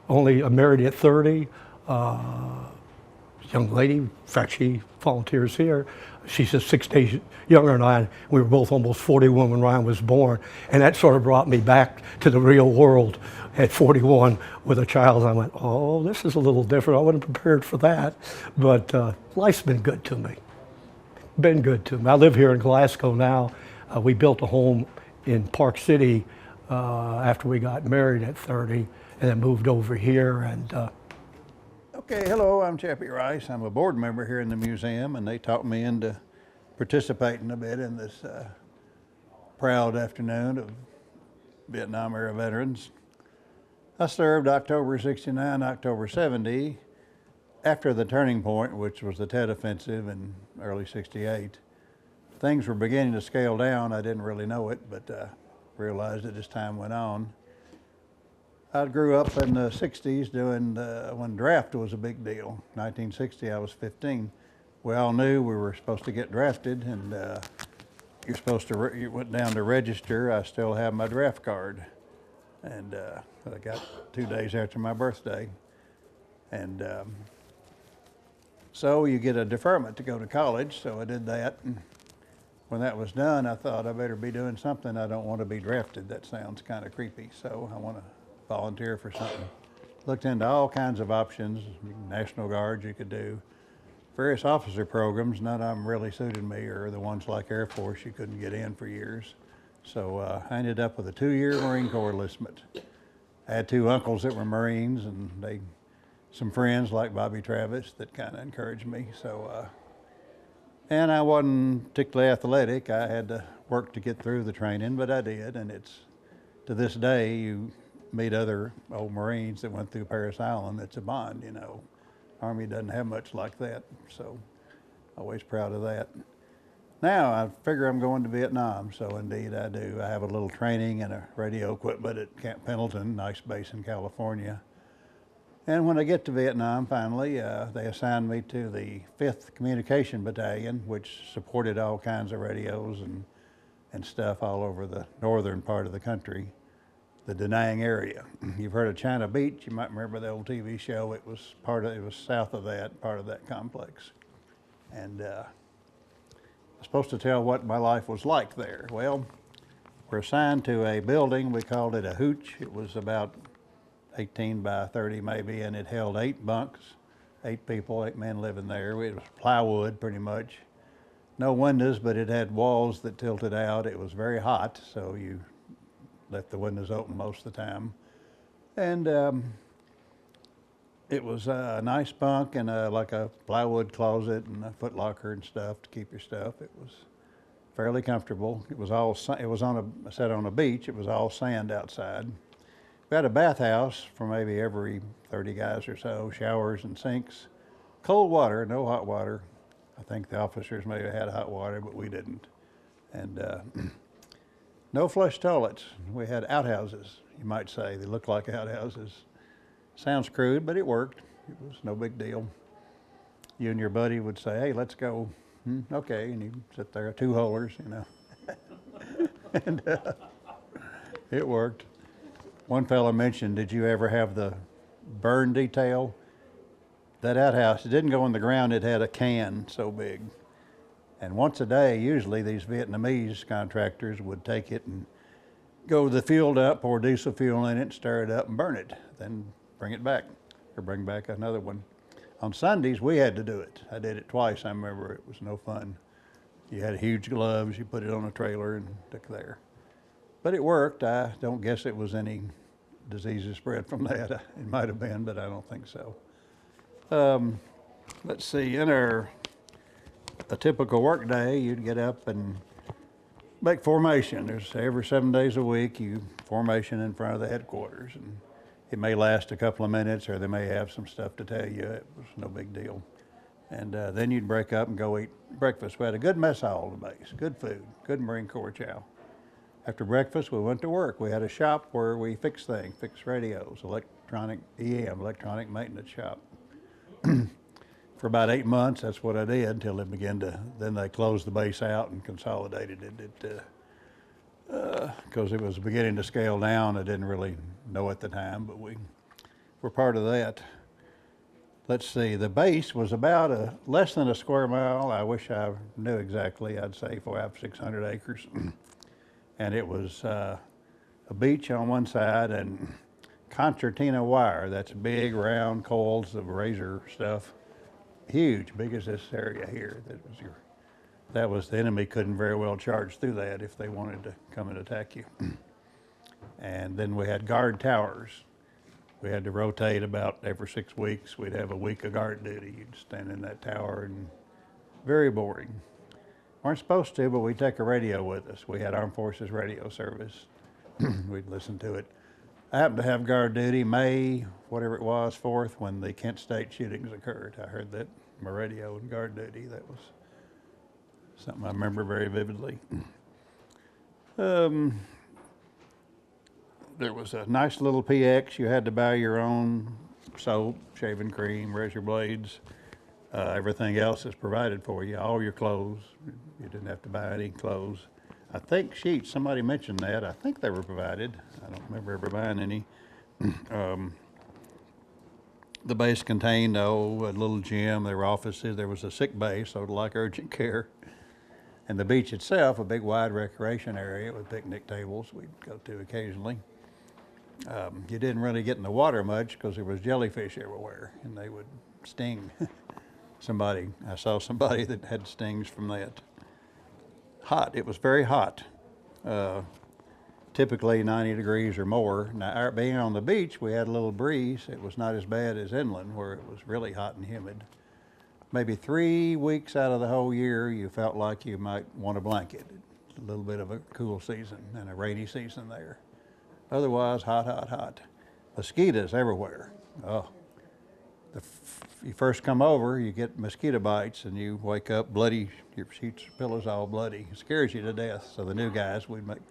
I'm married at 30. Young lady, in fact, she volunteers here. She's just 6 days younger than I. We were both almost 41 when Ryan was born, and that sort of brought me back to the real world at 41 with a child. I went, oh, this is a little different. I wasn't prepared for that, but life's been good to me. Been good to me. I live here in Glasgow now. We built a home in Park City after we got married at 30, and then moved over here. And Okay, hello, I'm Chappie Rice. I'm a board member here in the museum, and they talked me into participating a bit in this proud afternoon of Vietnam era veterans. I served October 69, October 70. After the turning point, which was the Tet Offensive in early 68, things were beginning to scale down. I didn't really know it, but realized it as time went on. I grew up in the 60s when draft was a big deal. 1960, I was 15. We all knew we were supposed to get drafted, and you went down to register. I still have my draft card, and I got 2 days after my birthday. And so you get a deferment to go to college, so I did that. And when that was done, I thought I better be doing something. I don't want to be drafted. That sounds kind of creepy, so I want to volunteer for something. Looked into all kinds of options, National Guard you could do, various officer programs. None of them really suited me, or the ones like Air Force you couldn't get in for years. So I ended up with a 2-year Marine Corps enlistment. I had 2 uncles that were Marines, and some friends like Bobby Travis that kind of encouraged me. So, and I wasn't particularly athletic. I had to work to get through the training, but I did, and it's, to this day, you meet other old Marines that went through Paris Island. It's a bond, you know. Army doesn't have much like that, so always proud of that. Now I figure I'm going to Vietnam, so indeed I do. I have a little training and a radio equipment at Camp Pendleton, nice base in California. And when I get to Vietnam, finally, they assigned me to the 5th Communication Battalion, which supported all kinds of radios and stuff all over the northern part of the country. The Da Nang area. You've heard of China Beach. You might remember the old TV show. It was south of that, part of that complex. And I was supposed to tell what my life was like there. Well, we're assigned to a building. We called it a hooch. It was about 18 by 30 maybe, and it held 8 bunks, 8 people, 8 men living there. It was plywood pretty much. No windows, but it had walls that tilted out. It was very hot, so you left the windows open most of the time. And it was a nice bunk and like a plywood closet and a foot locker and stuff to keep your stuff. It was fairly comfortable. It was set on a beach. It was all sand outside. We had a bathhouse for maybe every 30 guys or so, showers and sinks. Cold water, no hot water. I think the officers may have had hot water, but we didn't. And no flush toilets. We had outhouses, you might say. They looked like outhouses. Sounds crude, but it worked. It was no big deal. you and your buddy would say, hey, let's go. Okay, and you'd sit there, two holers, you know. And it worked. One fellow mentioned, did you ever have the burn detail? That outhouse, it didn't go in the ground, it had a can so big. And once a day, usually these Vietnamese contractors would take it and go to the fuel dump, pour diesel fuel in it, stir it up and burn it, then bring it back, or bring back another one. On Sundays, we had to do it. I did it twice, I remember. It was no fun. You had huge gloves, you put it on a trailer and took it there. But it worked. I don't guess it was any diseases spread from that. It might have been, but I don't think so. Let's see, a typical work day, you'd get up and make formation. There's every 7 days a week, you formation in front of the headquarters. And it may last a couple of minutes, or they may have some stuff to tell you. It was no big deal. And then you'd break up and go eat breakfast. We had a good mess hall at the base, good food, good Marine Corps chow. After breakfast, we went to work. We had a shop where we fixed things, fixed radios, electronic EM, electronic maintenance shop. For about 8 months, that's what I did until they began to, then they closed the base out and consolidated it. Because it was beginning to scale down. I didn't really know at the time, but we were part of that. Let's see, the base was about less than a square mile. I wish I knew exactly. I'd say 600 acres. And it was a beach on one side and concertina wire. That's big round coils of razor stuff. Huge, big as this area here. That was the enemy couldn't very well charge through that if they wanted to come and attack you. And then we had guard towers. We had to rotate about every 6 weeks. We'd have a week of guard duty. You'd stand in that tower, and very boring. Weren't supposed to, but we'd take a radio with us. We had Armed Forces radio service. We'd listen to it. I happened to have guard duty May, whatever it was, 4th, when the Kent State shootings occurred. I heard that on my radio in guard duty. That was something I remember very vividly. There was a nice little PX. You had to buy your own soap, shaving cream, razor blades. Everything else is provided for you, all your clothes. You didn't have to buy any clothes. I think sheets, somebody mentioned that. I think they were provided. I don't remember ever buying any. The base contained, a little gym. There were offices. There was a sick bay, sort of like urgent care. And the beach itself, a big wide recreation area with picnic tables we'd go to occasionally. You didn't really get in the water much because there was jellyfish everywhere, and they would sting. I saw somebody that had stings from that. Hot, it was very hot. Typically 90 degrees or more. Now, being on the beach, we had a little breeze. It was not as bad as inland, where it was really hot and humid. Maybe 3 weeks out of the whole year, you felt like you might want a blanket. A little bit of a cool season and a rainy season there. Otherwise, hot, hot, hot. Mosquitoes everywhere. Oh. You first come over, you get mosquito bites, and you wake up bloody, your sheets, pillows all bloody. It scares you to death. So the new guys, we'd make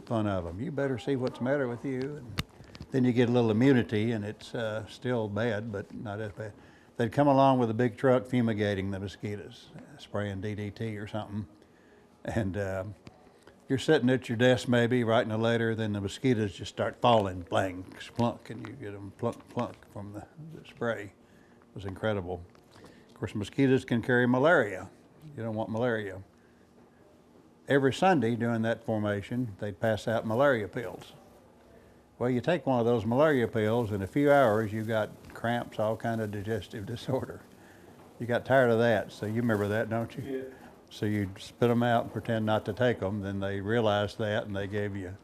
fun of them. You better see what's the matter with you. And then you get a little immunity, and it's still bad, but not as bad. They'd come along with a big truck fumigating the mosquitoes, spraying DDT or something. And you're sitting at your desk maybe, writing a letter, then the mosquitoes just start falling, blang, splunk, and you get them plunk, plunk from the spray. It was incredible. Of course, mosquitoes can carry malaria. You don't want malaria. Every Sunday during that formation, they'd pass out malaria pills. Well, you take one of those malaria pills, in a few hours, you got cramps, all kind of digestive disorder. You got tired of that, so you remember that, don't you? Yeah. So you'd spit them out and pretend not to take them. Then they realized that, and they gave you,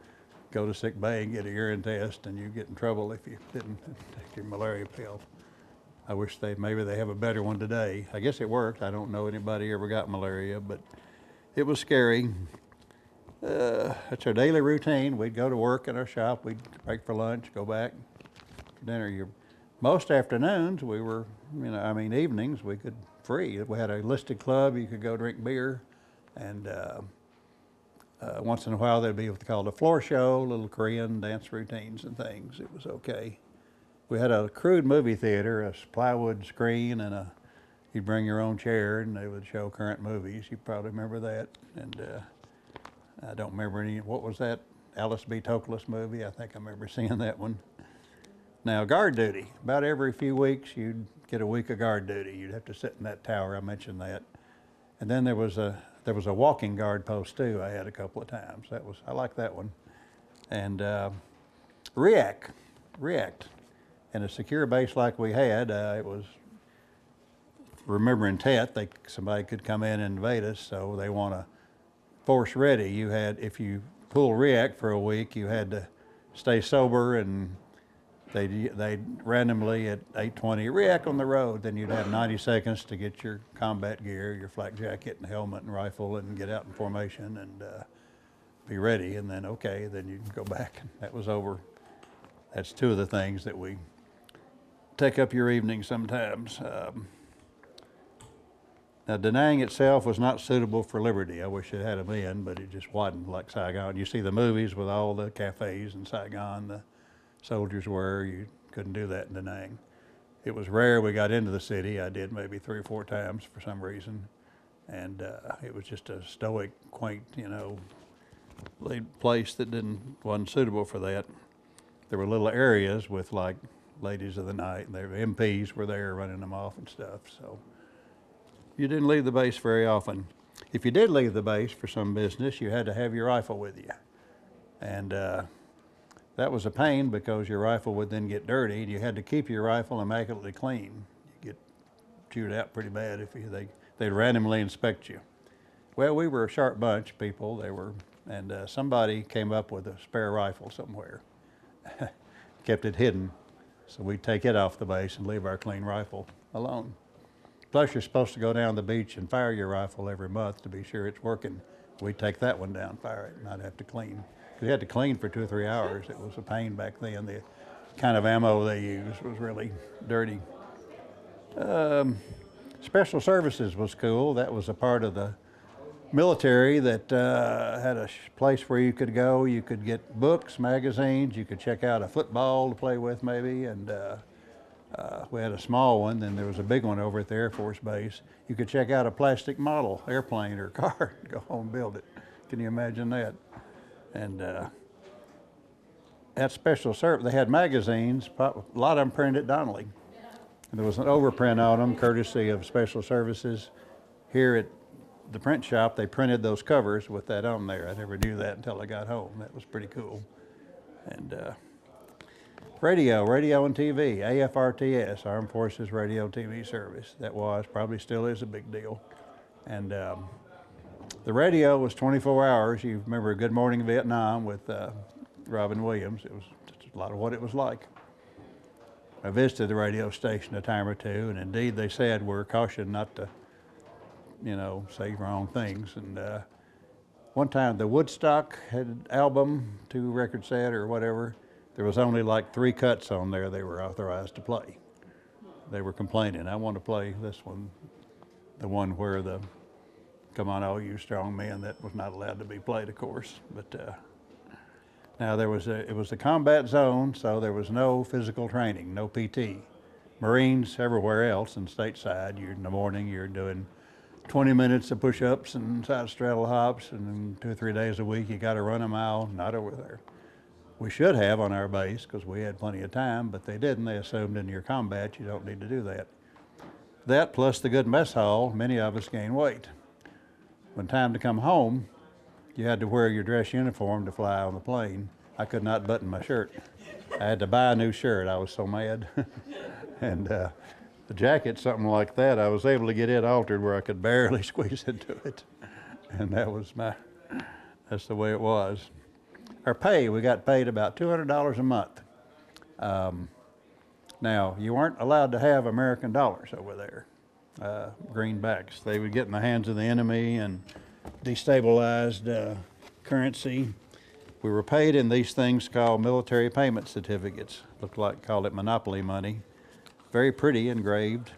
go to sick bay and get a urine test, and you get in trouble if you didn't take your malaria pill. I wish maybe they have a better one today. I guess it worked. I don't know anybody ever got malaria, but it was scary. That's our daily routine. We'd go to work in our shop. We'd break for lunch, go back for dinner. Most afternoons, we were, evenings, we could free. We had a listed club. You could go drink beer. And once in a while, there'd be what's called a floor show, little Korean dance routines and things. It was okay. We had a crude movie theater, a plywood screen and a you'd bring your own chair and they would show current movies. You probably remember that. And I don't remember any, what was that? Alice B. Toklas movie? I think I remember seeing that one. Now, guard duty. About every few weeks, you'd get a week of guard duty. You'd have to sit in that tower. I mentioned that. And then there was a walking guard post too. I had a couple of times. I like that one. And react. In a secure base like we had, it was, remembering Tet, somebody could come in and invade us, so they want to force ready. You had, if you pull react for a week, you had to stay sober, and they'd randomly at 8:20 react on the road. Then you'd have 90 seconds to get your combat gear, your flak jacket and helmet and rifle, and get out in formation and be ready. And then okay, then you can go back. That was over. That's two of the things that we take up your evening sometimes. Now, Da Nang itself was not suitable for liberty. I wish it had been, but it just wasn't like Saigon. You see the movies with all the cafes in Saigon, the soldiers were. You couldn't do that in Da Nang. It was rare we got into the city. I did maybe 3 or 4 times for some reason. And it was just a stoic, quaint, place that wasn't suitable for that. There were little areas with like ladies of the night, and their MPs were there running them off and stuff. So you didn't leave the base very often. If you did leave the base for some business, you had to have your rifle with you. And that was a pain because your rifle would then get dirty, and you had to keep your rifle immaculately clean. You get chewed out pretty bad if they'd randomly inspect you. Well, we were a sharp bunch, people. And somebody came up with a spare rifle somewhere, kept it hidden. So we'd take it off the base and leave our clean rifle alone. Plus, you're supposed to go down the beach and fire your rifle every month to be sure it's working. We'd take that one down, fire it, and I'd have to clean. Because you had to clean for 2 or 3 hours. It was a pain back then. The kind of ammo they used was really dirty. Special Services was cool. That was a part of the military that had a place where you could go. You could get books, magazines. You could check out a football to play with maybe, and we had a small one. Then there was a big one over at the Air Force Base. You could check out a plastic model airplane or car and go home and build it. Can you imagine that? And at Special Service, they had magazines. A lot of them printed at Donnelly. And there was an overprint on them, courtesy of Special Services. Here at the print shop, they printed those covers with that on there. I never knew that until I got home. That was pretty cool. And radio and TV, AFRTS, Armed Forces Radio TV Service. That probably still is a big deal. And the radio was 24 hours. You remember Good Morning Vietnam with Robin Williams. It was just a lot of what it was like. I visited the radio station a time or two, and indeed they said we're cautioned not to, say wrong things. And one time the Woodstock had album, 2 record set or whatever, there was only like 3 cuts on there they were authorized to play. They were complaining, I want to play this one, the one where the Come On All You Strong Men, that was not allowed to be played, of course. But now it was a combat zone, so there was no physical training, no PT. Marines everywhere else and stateside, in the morning you're doing 20 minutes of push-ups and side straddle hops, and then 2 or 3 days a week you got to run a mile. Not over there. We should have on our base because we had plenty of time, but they didn't. They assumed in your combat you don't need to do that. That plus the good mess hall, many of us gained weight. When time to come home, you had to wear your dress uniform to fly on the plane. I could not button my shirt. I had to buy a new shirt. I was so mad. And the jacket, something like that, I was able to get it altered where I could barely squeeze into it. And that's the way it was. Our pay, we got paid about $200 a month. Now, you weren't allowed to have American dollars over there, greenbacks. They would get in the hands of the enemy and destabilized currency. We were paid in these things called military payment certificates. Called it monopoly money. Very pretty, engraved.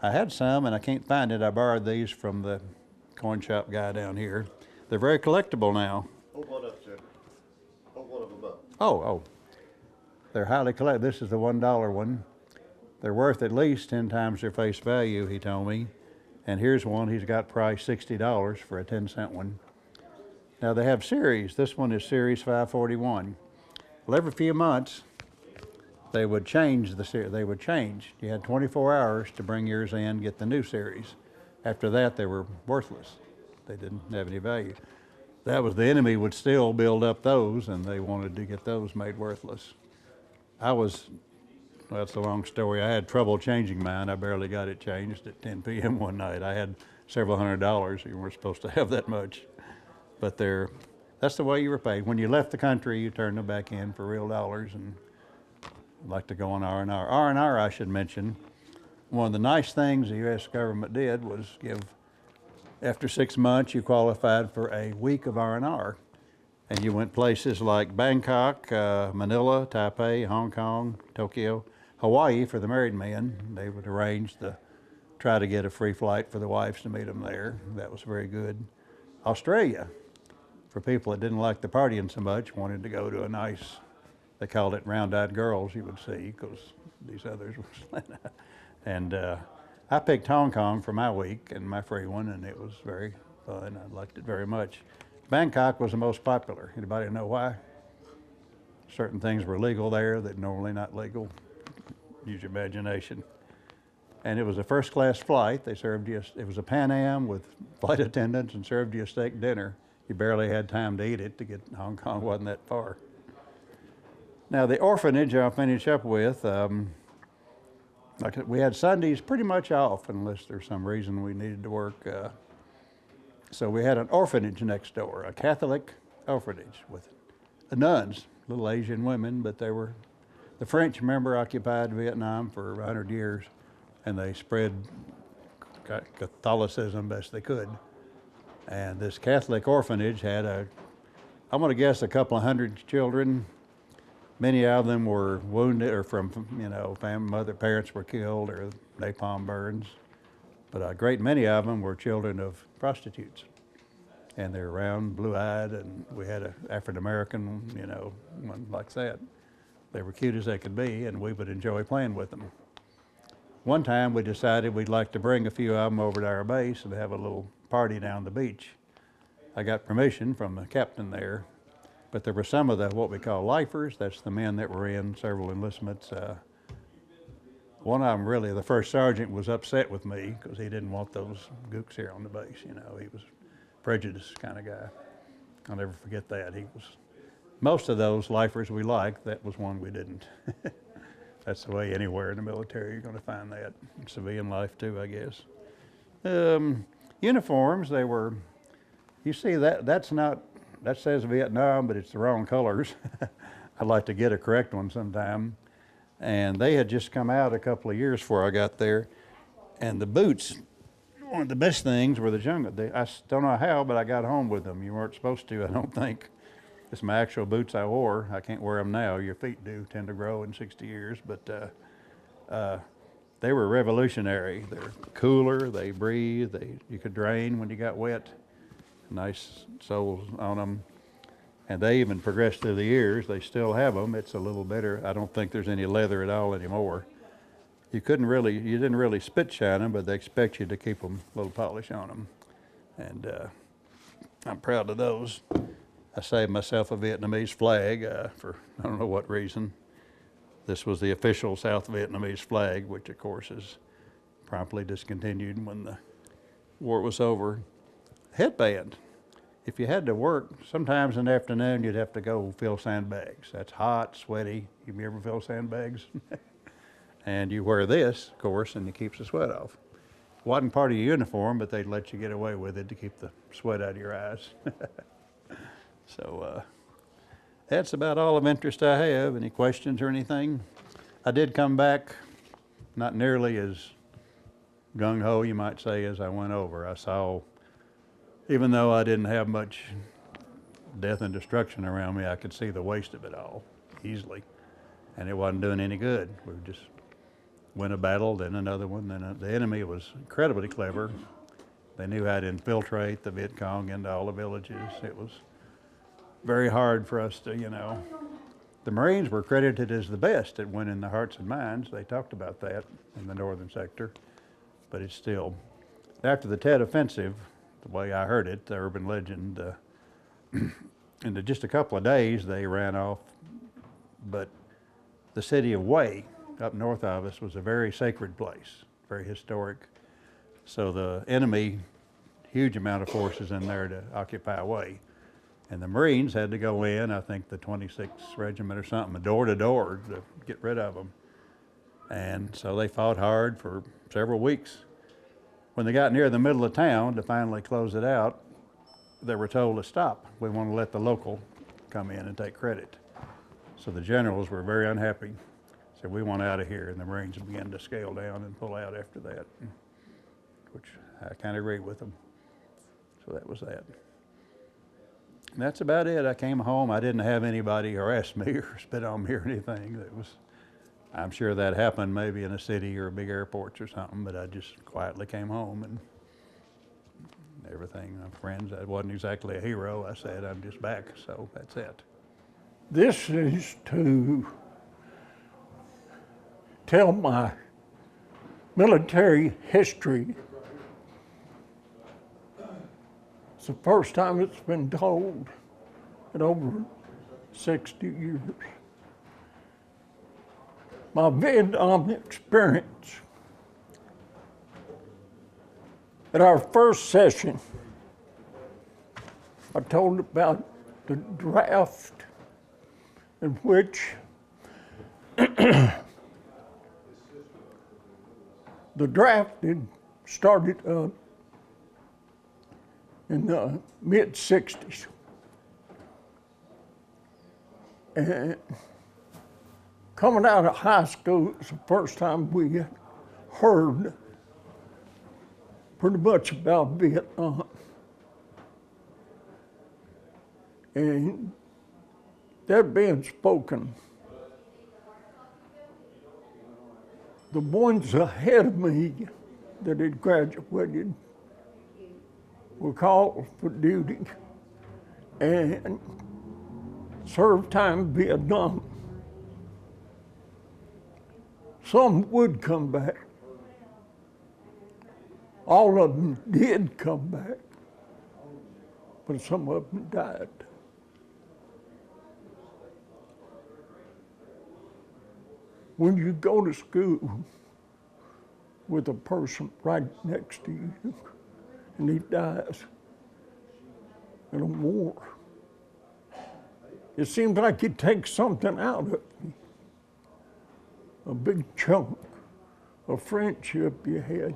I had some, and I can't find it. I borrowed these from the coin shop guy down here. They're very collectible now. Hold one up, sir. Hold one of them up. Oh. They're highly collectible. This is the $1 one. They're worth at least 10 times their face value, he told me. And here's one he's got priced $60 for a 10-cent one. Now they have series. This one is Series 541. Well, every few months, they would change the series. They would change. You had 24 hours to bring yours in, get the new series. After that, they were worthless. They didn't have any value. That was the enemy would still build up those, and they wanted to get those made worthless. Well, that's a long story. I had trouble changing mine. I barely got it changed at 10 p.m. one night. I had several $100s. You weren't supposed to have that much. But that's the way you were paid. When you left the country, you turned them back in for real dollars, and I'd like to go on R&R. R&R, I should mention, one of the nice things the U.S. government did was after 6 months, you qualified for a week of R&R. And you went places like Bangkok, Manila, Taipei, Hong Kong, Tokyo, Hawaii for the married men. They would arrange to try to get a free flight for the wives to meet them there. That was very good. Australia, for people that didn't like the partying so much, wanted to go to a nice, they called it round-eyed girls you would see, because these others were and I picked Hong Kong for my week and my free one, and it was very fun. I liked it very much. Bangkok was the most popular. Anybody know why? Certain things were legal there that normally not legal. Use your imagination. And it was a first-class flight. They served you, it was a Pan Am with flight attendants and served you a steak dinner. You barely had time to eat it to get Hong Kong, wasn't that far. Now the orphanage I'll finish up with, we had Sundays pretty much off unless there's some reason we needed to work. So we had an orphanage next door, a Catholic orphanage with nuns, little Asian women, but they were, the French, remember, occupied Vietnam for 100 years, and they spread Catholicism best they could. And this Catholic orphanage had I'm gonna guess a couple of hundred children. Many of them were wounded or from, parents were killed or napalm burns. But a great many of them were children of prostitutes. And they're round, blue-eyed, and we had an African-American, one like that. They were cute as they could be, and we would enjoy playing with them. One time we decided we'd like to bring a few of them over to our base and have a little party down the beach. I got permission from the captain there, but there were some of the, what we call lifers, that's the men that were in several enlistments. One of them, really, the first sergeant was upset with me because he didn't want those gooks here on the base. He was a prejudiced kind of guy. I'll never forget that. Most of those lifers we liked, that was one we didn't. That's the way anywhere in the military you're going to find that. In civilian life too, I guess. Uniforms, they were, you see that says Vietnam, but it's the wrong colors. I'd like to get a correct one sometime. And they had just come out a couple of years before I got there. And the boots, one of the best things were the jungle. I don't know how, but I got home with them. You weren't supposed to, I don't think. It's my actual boots I wore. I can't wear them now. Your feet do tend to grow in 60 years, but they were revolutionary. They're cooler, they breathe, you could drain when you got wet. Nice soles on them. And they even progressed through the years. They still have them. It's a little better. I don't think there's any leather at all anymore. You didn't really spit shine them, but they expect you to keep them a little polish on them. And I'm proud of those. I saved myself a Vietnamese flag for I don't know what reason. This was the official South Vietnamese flag, which of course is promptly discontinued when the war was over. Headband. If you had to work, sometimes in the afternoon you'd have to go fill sandbags. That's hot, sweaty. You ever fill sandbags? And you wear this, of course, and it keeps the sweat off. Wasn't part of your uniform, but they'd let you get away with it to keep the sweat out of your eyes. So that's about all of interest I have. Any questions or anything? I did come back, not nearly as gung-ho, you might say, as I went over. I saw, even though I didn't have much death and destruction around me, I could see the waste of it all easily. And it wasn't doing any good. We just win a battle, then another one, then the enemy was incredibly clever. They knew how to infiltrate the Viet Cong into all the villages. It was very hard for us to, the Marines were credited as the best at winning the hearts and minds. They talked about that in the northern sector, but it's still, after the Tet Offensive, the way I heard it, the urban legend, in just a couple of days they ran off, but the city of Way, up north of us, was a very sacred place, very historic. So the enemy, huge amount of forces in there to occupy Way. And the Marines had to go in, I think the 26th Regiment or something, door to door to get rid of them. And so they fought hard for several weeks. When they got near the middle of town to finally close it out, they were told to stop. We want to let the local come in and take credit. So the generals were very unhappy. Said, we want out of here. And the Marines began to scale down and pull out after that, which I kind of agree with them. So that was that. And that's about it. I came home. I didn't have anybody harass me or spit on me or anything. That was, I'm sure that happened maybe in a city or big airports or something, but I just quietly came home and everything. My friends, I wasn't exactly a hero. I said, I'm just back, so that's it. This is to tell my military history. It's the first time it's been told in over 60 years. My Vietnam experience. At our first session, I told about the draft in which the draft had started up in the mid-60s. And coming out of high school, it was the first time we had heard pretty much about Vietnam. And that being spoken, the ones ahead of me that had graduated were called for duty and served time in Vietnam. Some would come back. All of them did come back, but some of them died. When you go to school with a person right next to you and he dies in a war, it seems like it takes something out of you. A big chunk of friendship you had,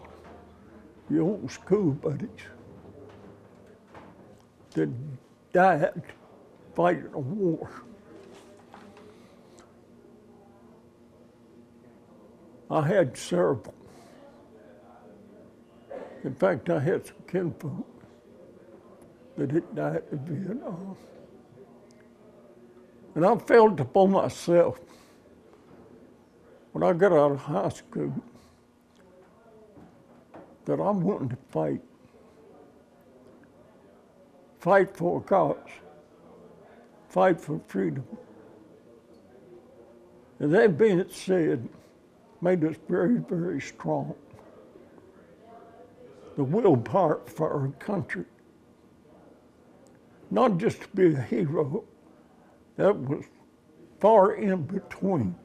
your old school buddies that died fighting a war. I had several. In fact, I had some kinfolk that had died in Vietnam. And I felt upon myself when I got out of high school that I wanted to fight. Fight for a cause. Fight for freedom. And that being said, made us very, very strong. The willpower for our country. Not just to be a hero, that was far in between.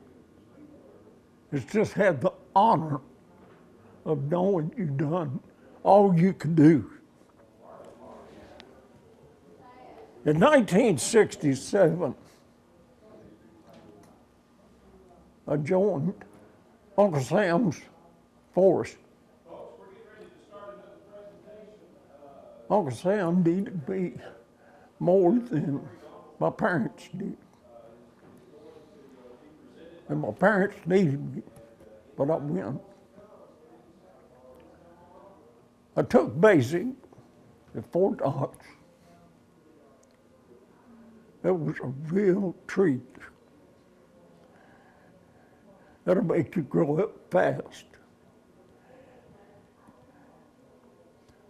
It's just had the honor of knowing you've done all you could do. In 1967, I joined Uncle Sam's force. Uncle Sam needed me more than my parents did. And my parents needed me, but I went. I took basic at Fort Knox. It was a real treat. That'll make you grow up fast.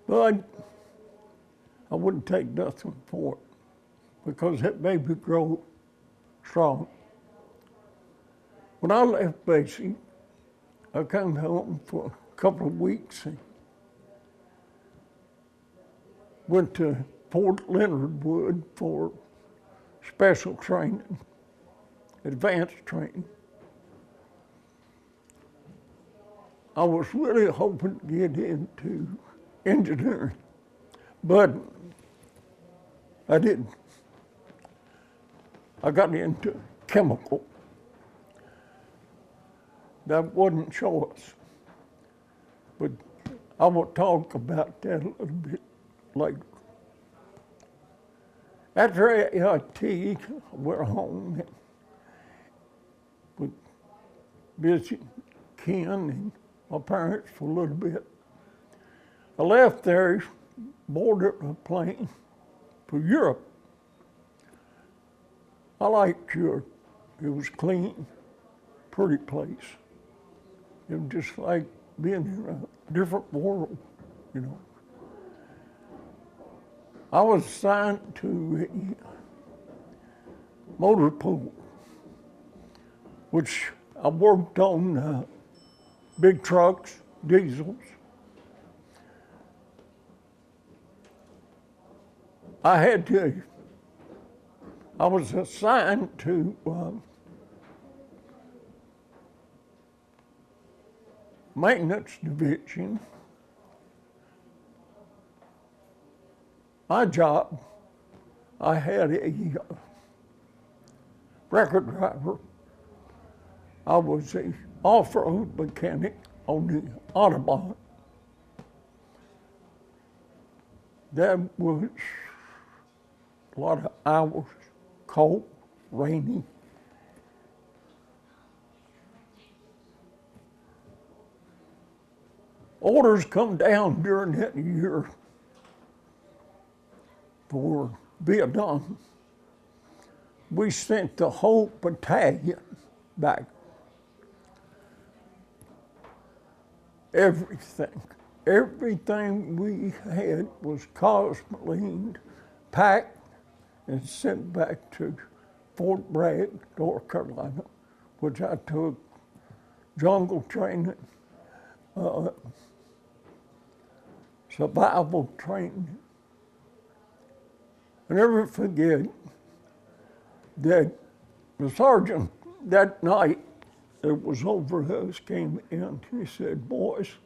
But I wouldn't take nothing for it because it made me grow strong. When I left basic, I came home for a couple of weeks and went to Fort Leonard Wood for special training, advanced training. I was really hoping to get into engineering, but I didn't. I got into chemical. That wasn't choice, but I will talk about that a little bit later. After AIT, I went home and would visit Ken and my parents for a little bit. I left there, boarded a plane for Europe. I liked Europe. It was clean, pretty place. It was just like being in a different world, you know. I was assigned to a motor pool, which I worked on big trucks, diesels. I was assigned to maintenance division. My job, I had a record driver. I was a off-road mechanic on the Autobahn. That was a lot of hours, cold, rainy. Orders come down during that year for Vietnam. We sent the whole battalion back. Everything we had was cosmolined, packed, and sent back to Fort Bragg, North Carolina, which I took jungle training, survival training. I never forget that the sergeant that night that was over us came in. He said, "Boys,"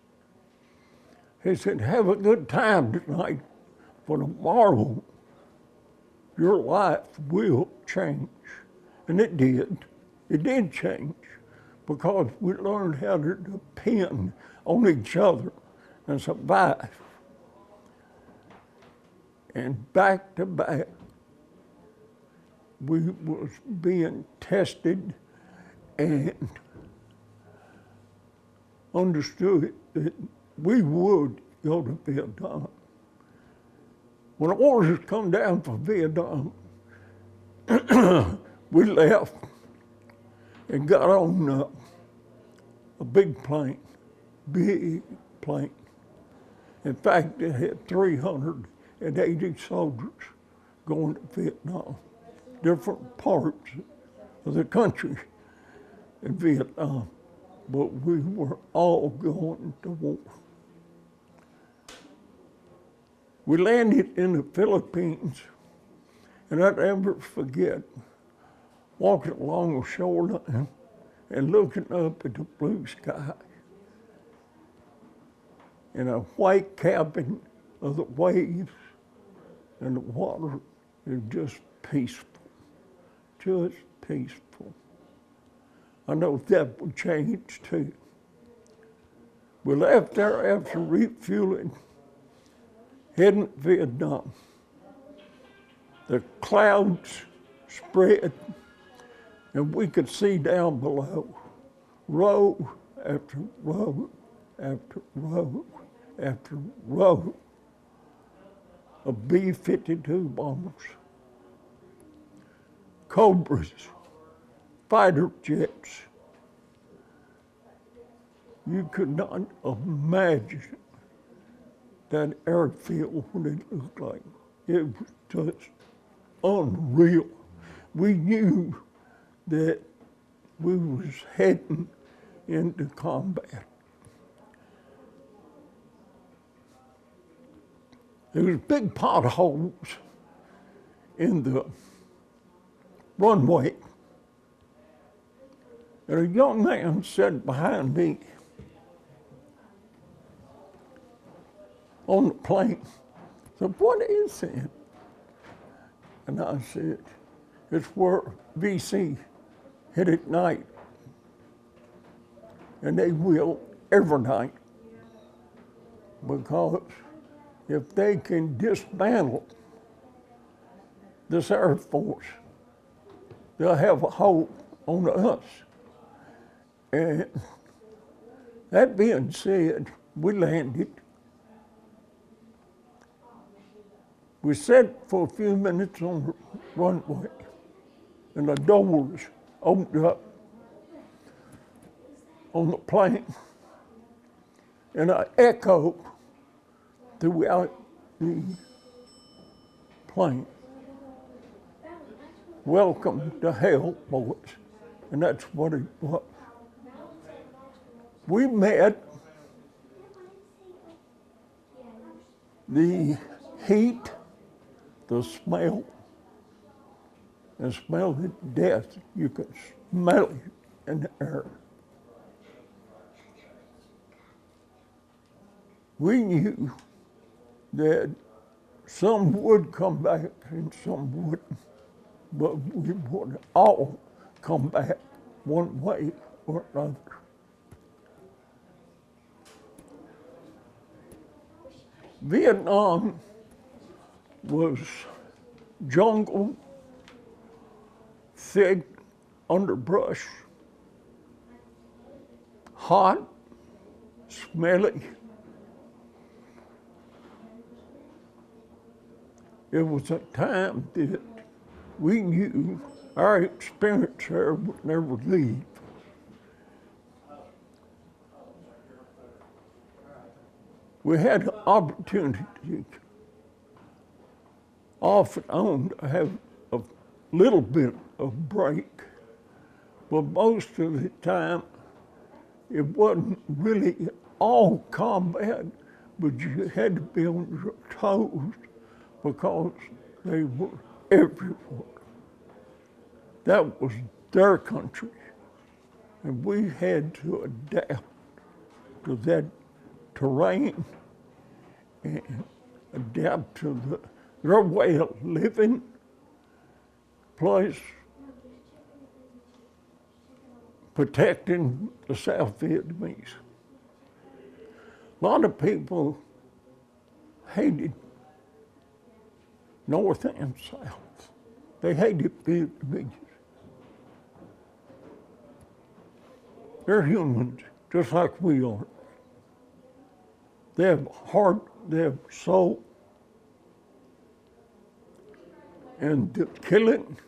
he said, "have a good time tonight, for tomorrow your life will change." And it did. It did change because we learned how to depend on each other and survive. And back to back, we was being tested and understood that we would go to Vietnam. When orders come down for Vietnam, we left and got on a big plane. In fact, it had 380 soldiers going to Vietnam, different parts of the country in Vietnam, but we were all going to war. We landed in the Philippines, and I'll never forget walking along the shoreline and looking up at the blue sky in a white cabin of the waves and the water is just peaceful, just peaceful. I know that would change too. We left there after refueling, heading to Vietnam. The clouds spread and we could see down below, row after row after row after row of B-52 bombers, Cobras, fighter jets. You could not imagine that airfield, what it looked like. It was just unreal. We knew that we was heading into combat. There was big potholes in the runway. And a young man sat behind me on the plane. Said, "What is it?" And I said, "It's where VC hit at night. And they will every night. Because if they can dismantle this Air Force, they'll have a hope on us." And that being said, we landed. We sat for a few minutes on the runway, and the doors opened up on the plane, and I echoed throughout the plane, "Welcome to hell, boys." And that's what it was. We met the heat, the smell, and smell of death. You could smell it in the air. We knew that some would come back and some wouldn't, but we would all come back one way or another. Vietnam was jungle, thick underbrush, hot, smelly. It was a time that we knew our experience there would never leave. We had an opportunity off and on to have a little bit of break, but most of the time it wasn't really all combat, but you had to be on your toes because they were everywhere. That was their country, and we had to adapt to that terrain and adapt to their way of living, plus protecting the South Vietnamese. A lot of people hated North and South. They hated Vietnamese. They're humans, just like we are. They have heart, they have soul, and the killing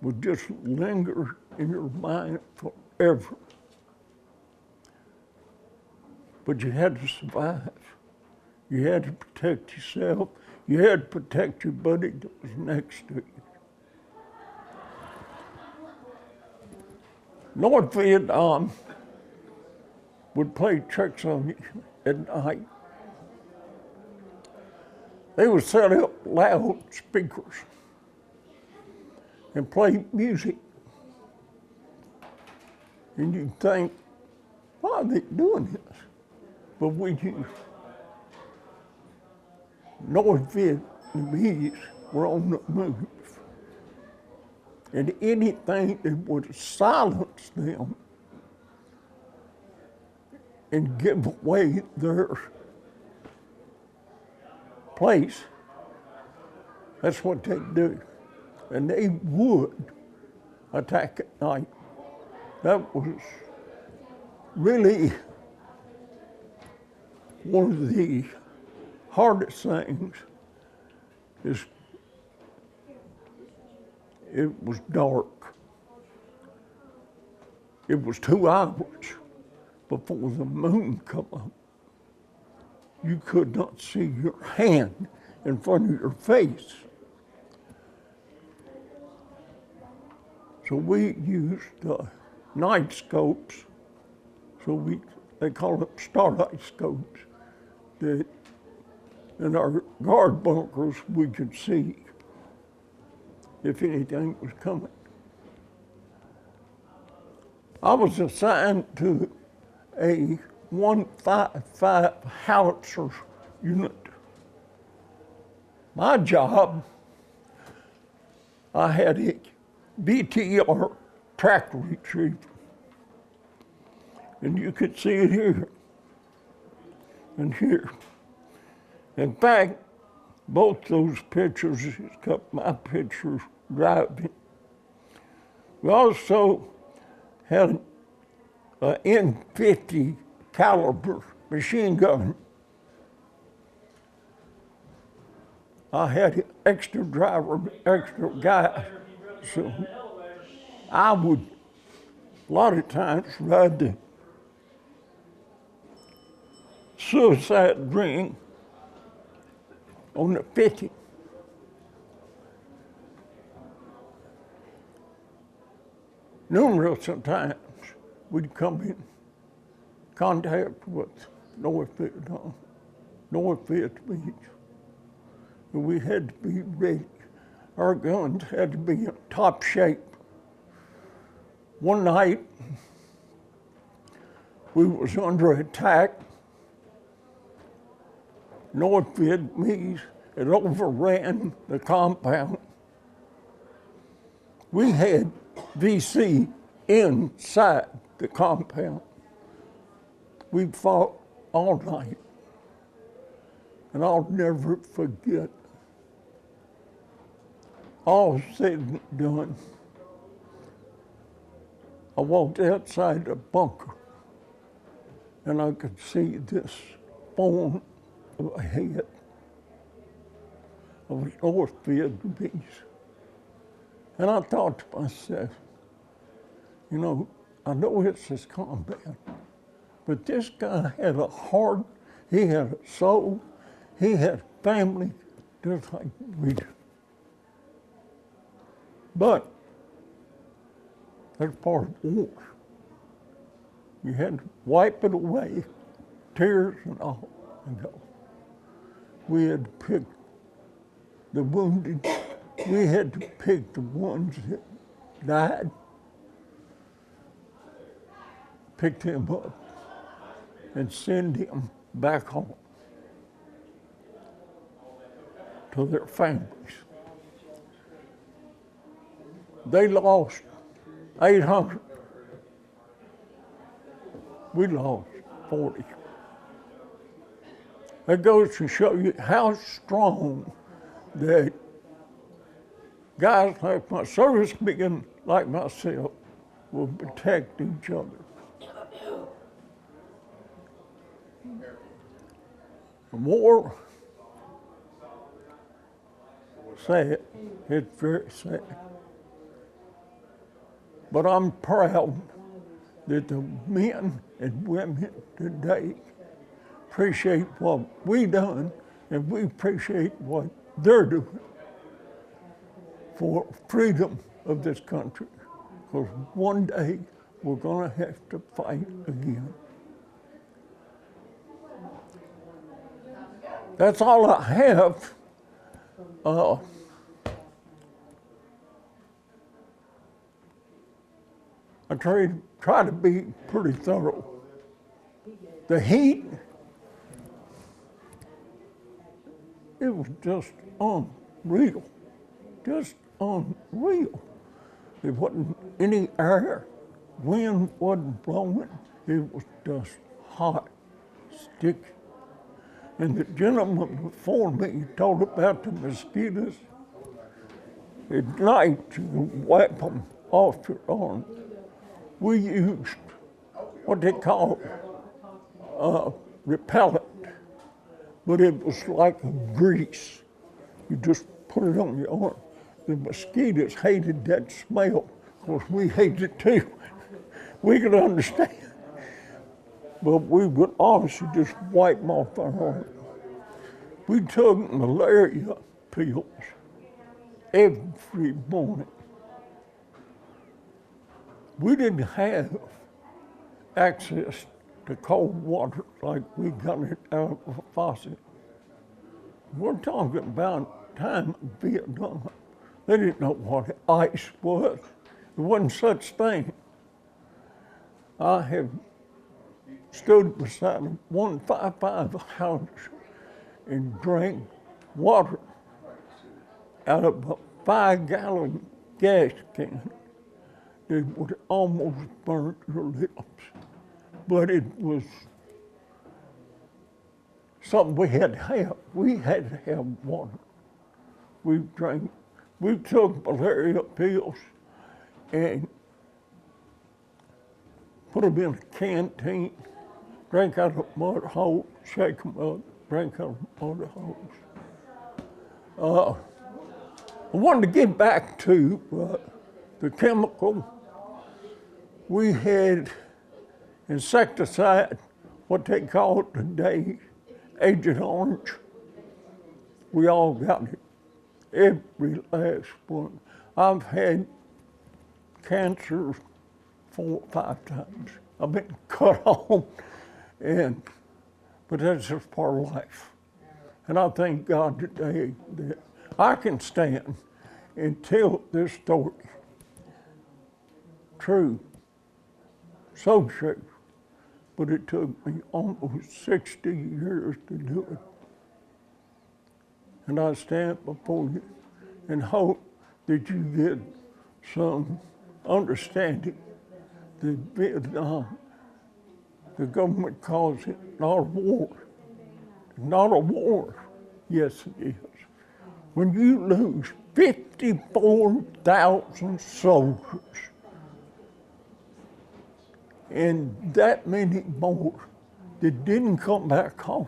would just linger in your mind forever. But you had to survive. You had to protect yourself. You had to protect your buddy that was next to you. North Vietnam would play tricks on you at night. They would set up loud speakers and play music. And you'd think, why are they doing this? But we knew North Vietnamese were on the move. And anything that would silence them and give away their place, that's what they'd do. And they would attack at night. That was really one of the hardest things. Is it was dark. It was 2 hours before the moon come up. You could not see your hand in front of your face. So we used night scopes, they call them starlight scopes, that in our guard bunkers we could see if anything was coming. I was assigned to a 155 howitzer unit. My job, I had a BTR tractor retriever. And you could see it here and here. In fact, both those pictures got my pictures driving. We also had an N50 caliber machine gun. I had an extra driver, extra guy, so I would a lot of times ride the suicide ring on the 50. Numerous times we'd come in contact with North Vietnam, North Vietnamese, and we had to be ready. Our guns had to be in top shape. One night, we was under attack. North Vietnamese had overran the compound. We had VC inside the compound. We fought all night. And I'll never forget, all said and done, I walked outside the bunker and I could see this form of a head of North Vietnamese. And I thought to myself, you know, I know it's his combat, but this guy had a heart, he had a soul, he had family, just like we do. But that's part of war. You had to wipe it away, tears and all, and go. We had to pick the wounded. We had to pick the ones that died, pick them up, and send them back home to their families. They lost 800. We lost 40. That goes to show you how strong that guys like my servicemen, like myself, will protect each other. The war, sad, it's very sad. But I'm proud that the men and women today appreciate what we done, and we appreciate what they're doing for freedom of this country. Because one day we're gonna have to fight again. That's all I have. I try to be pretty thorough. The heat, it was just unreal, just unreal. There wasn't any air, wind wasn't blowing, it was just hot, sticky. And the gentleman before me talked about the mosquitoes. At night, you wipe them off your arm. We used what they call repellent, but it was like a grease. You just put it on your arm. The mosquitoes hated that smell. Of course, we hated it too. We could understand. But we would obviously just wipe them off our arm. We took malaria pills every morning. we didn't have access to cold water like we got it out of a faucet. We're talking about time of Vietnam. They didn't know what ice was. There wasn't such thing. I have stood beside a 155 house and drank water out of a 5-gallon gas can that would almost burn your lips. But it was something we had to have. We had to have water. We took malaria pills and put them in a canteen, drank out of a mud hole, shake them up, drank out of mud holes. I wanted to get back to the chemical. We had insecticide, what they call it today, Agent Orange. We all got it, every last one. I've had cancer 4 or 5 times. I've been cut off, but that's just part of life. And I thank God today that I can stand and tell this story true, so true. But it took me almost 60 years to do it. And I stand before you and hope that you get some understanding that Vietnam, the government calls it not a war. Not a war. Yes, it is. When you lose 54,000 soldiers and that many more that didn't come back home,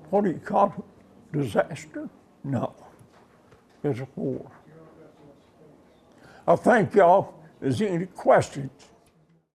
what do you call it? Disaster? No, it's a war. I thank y'all. Is there any questions?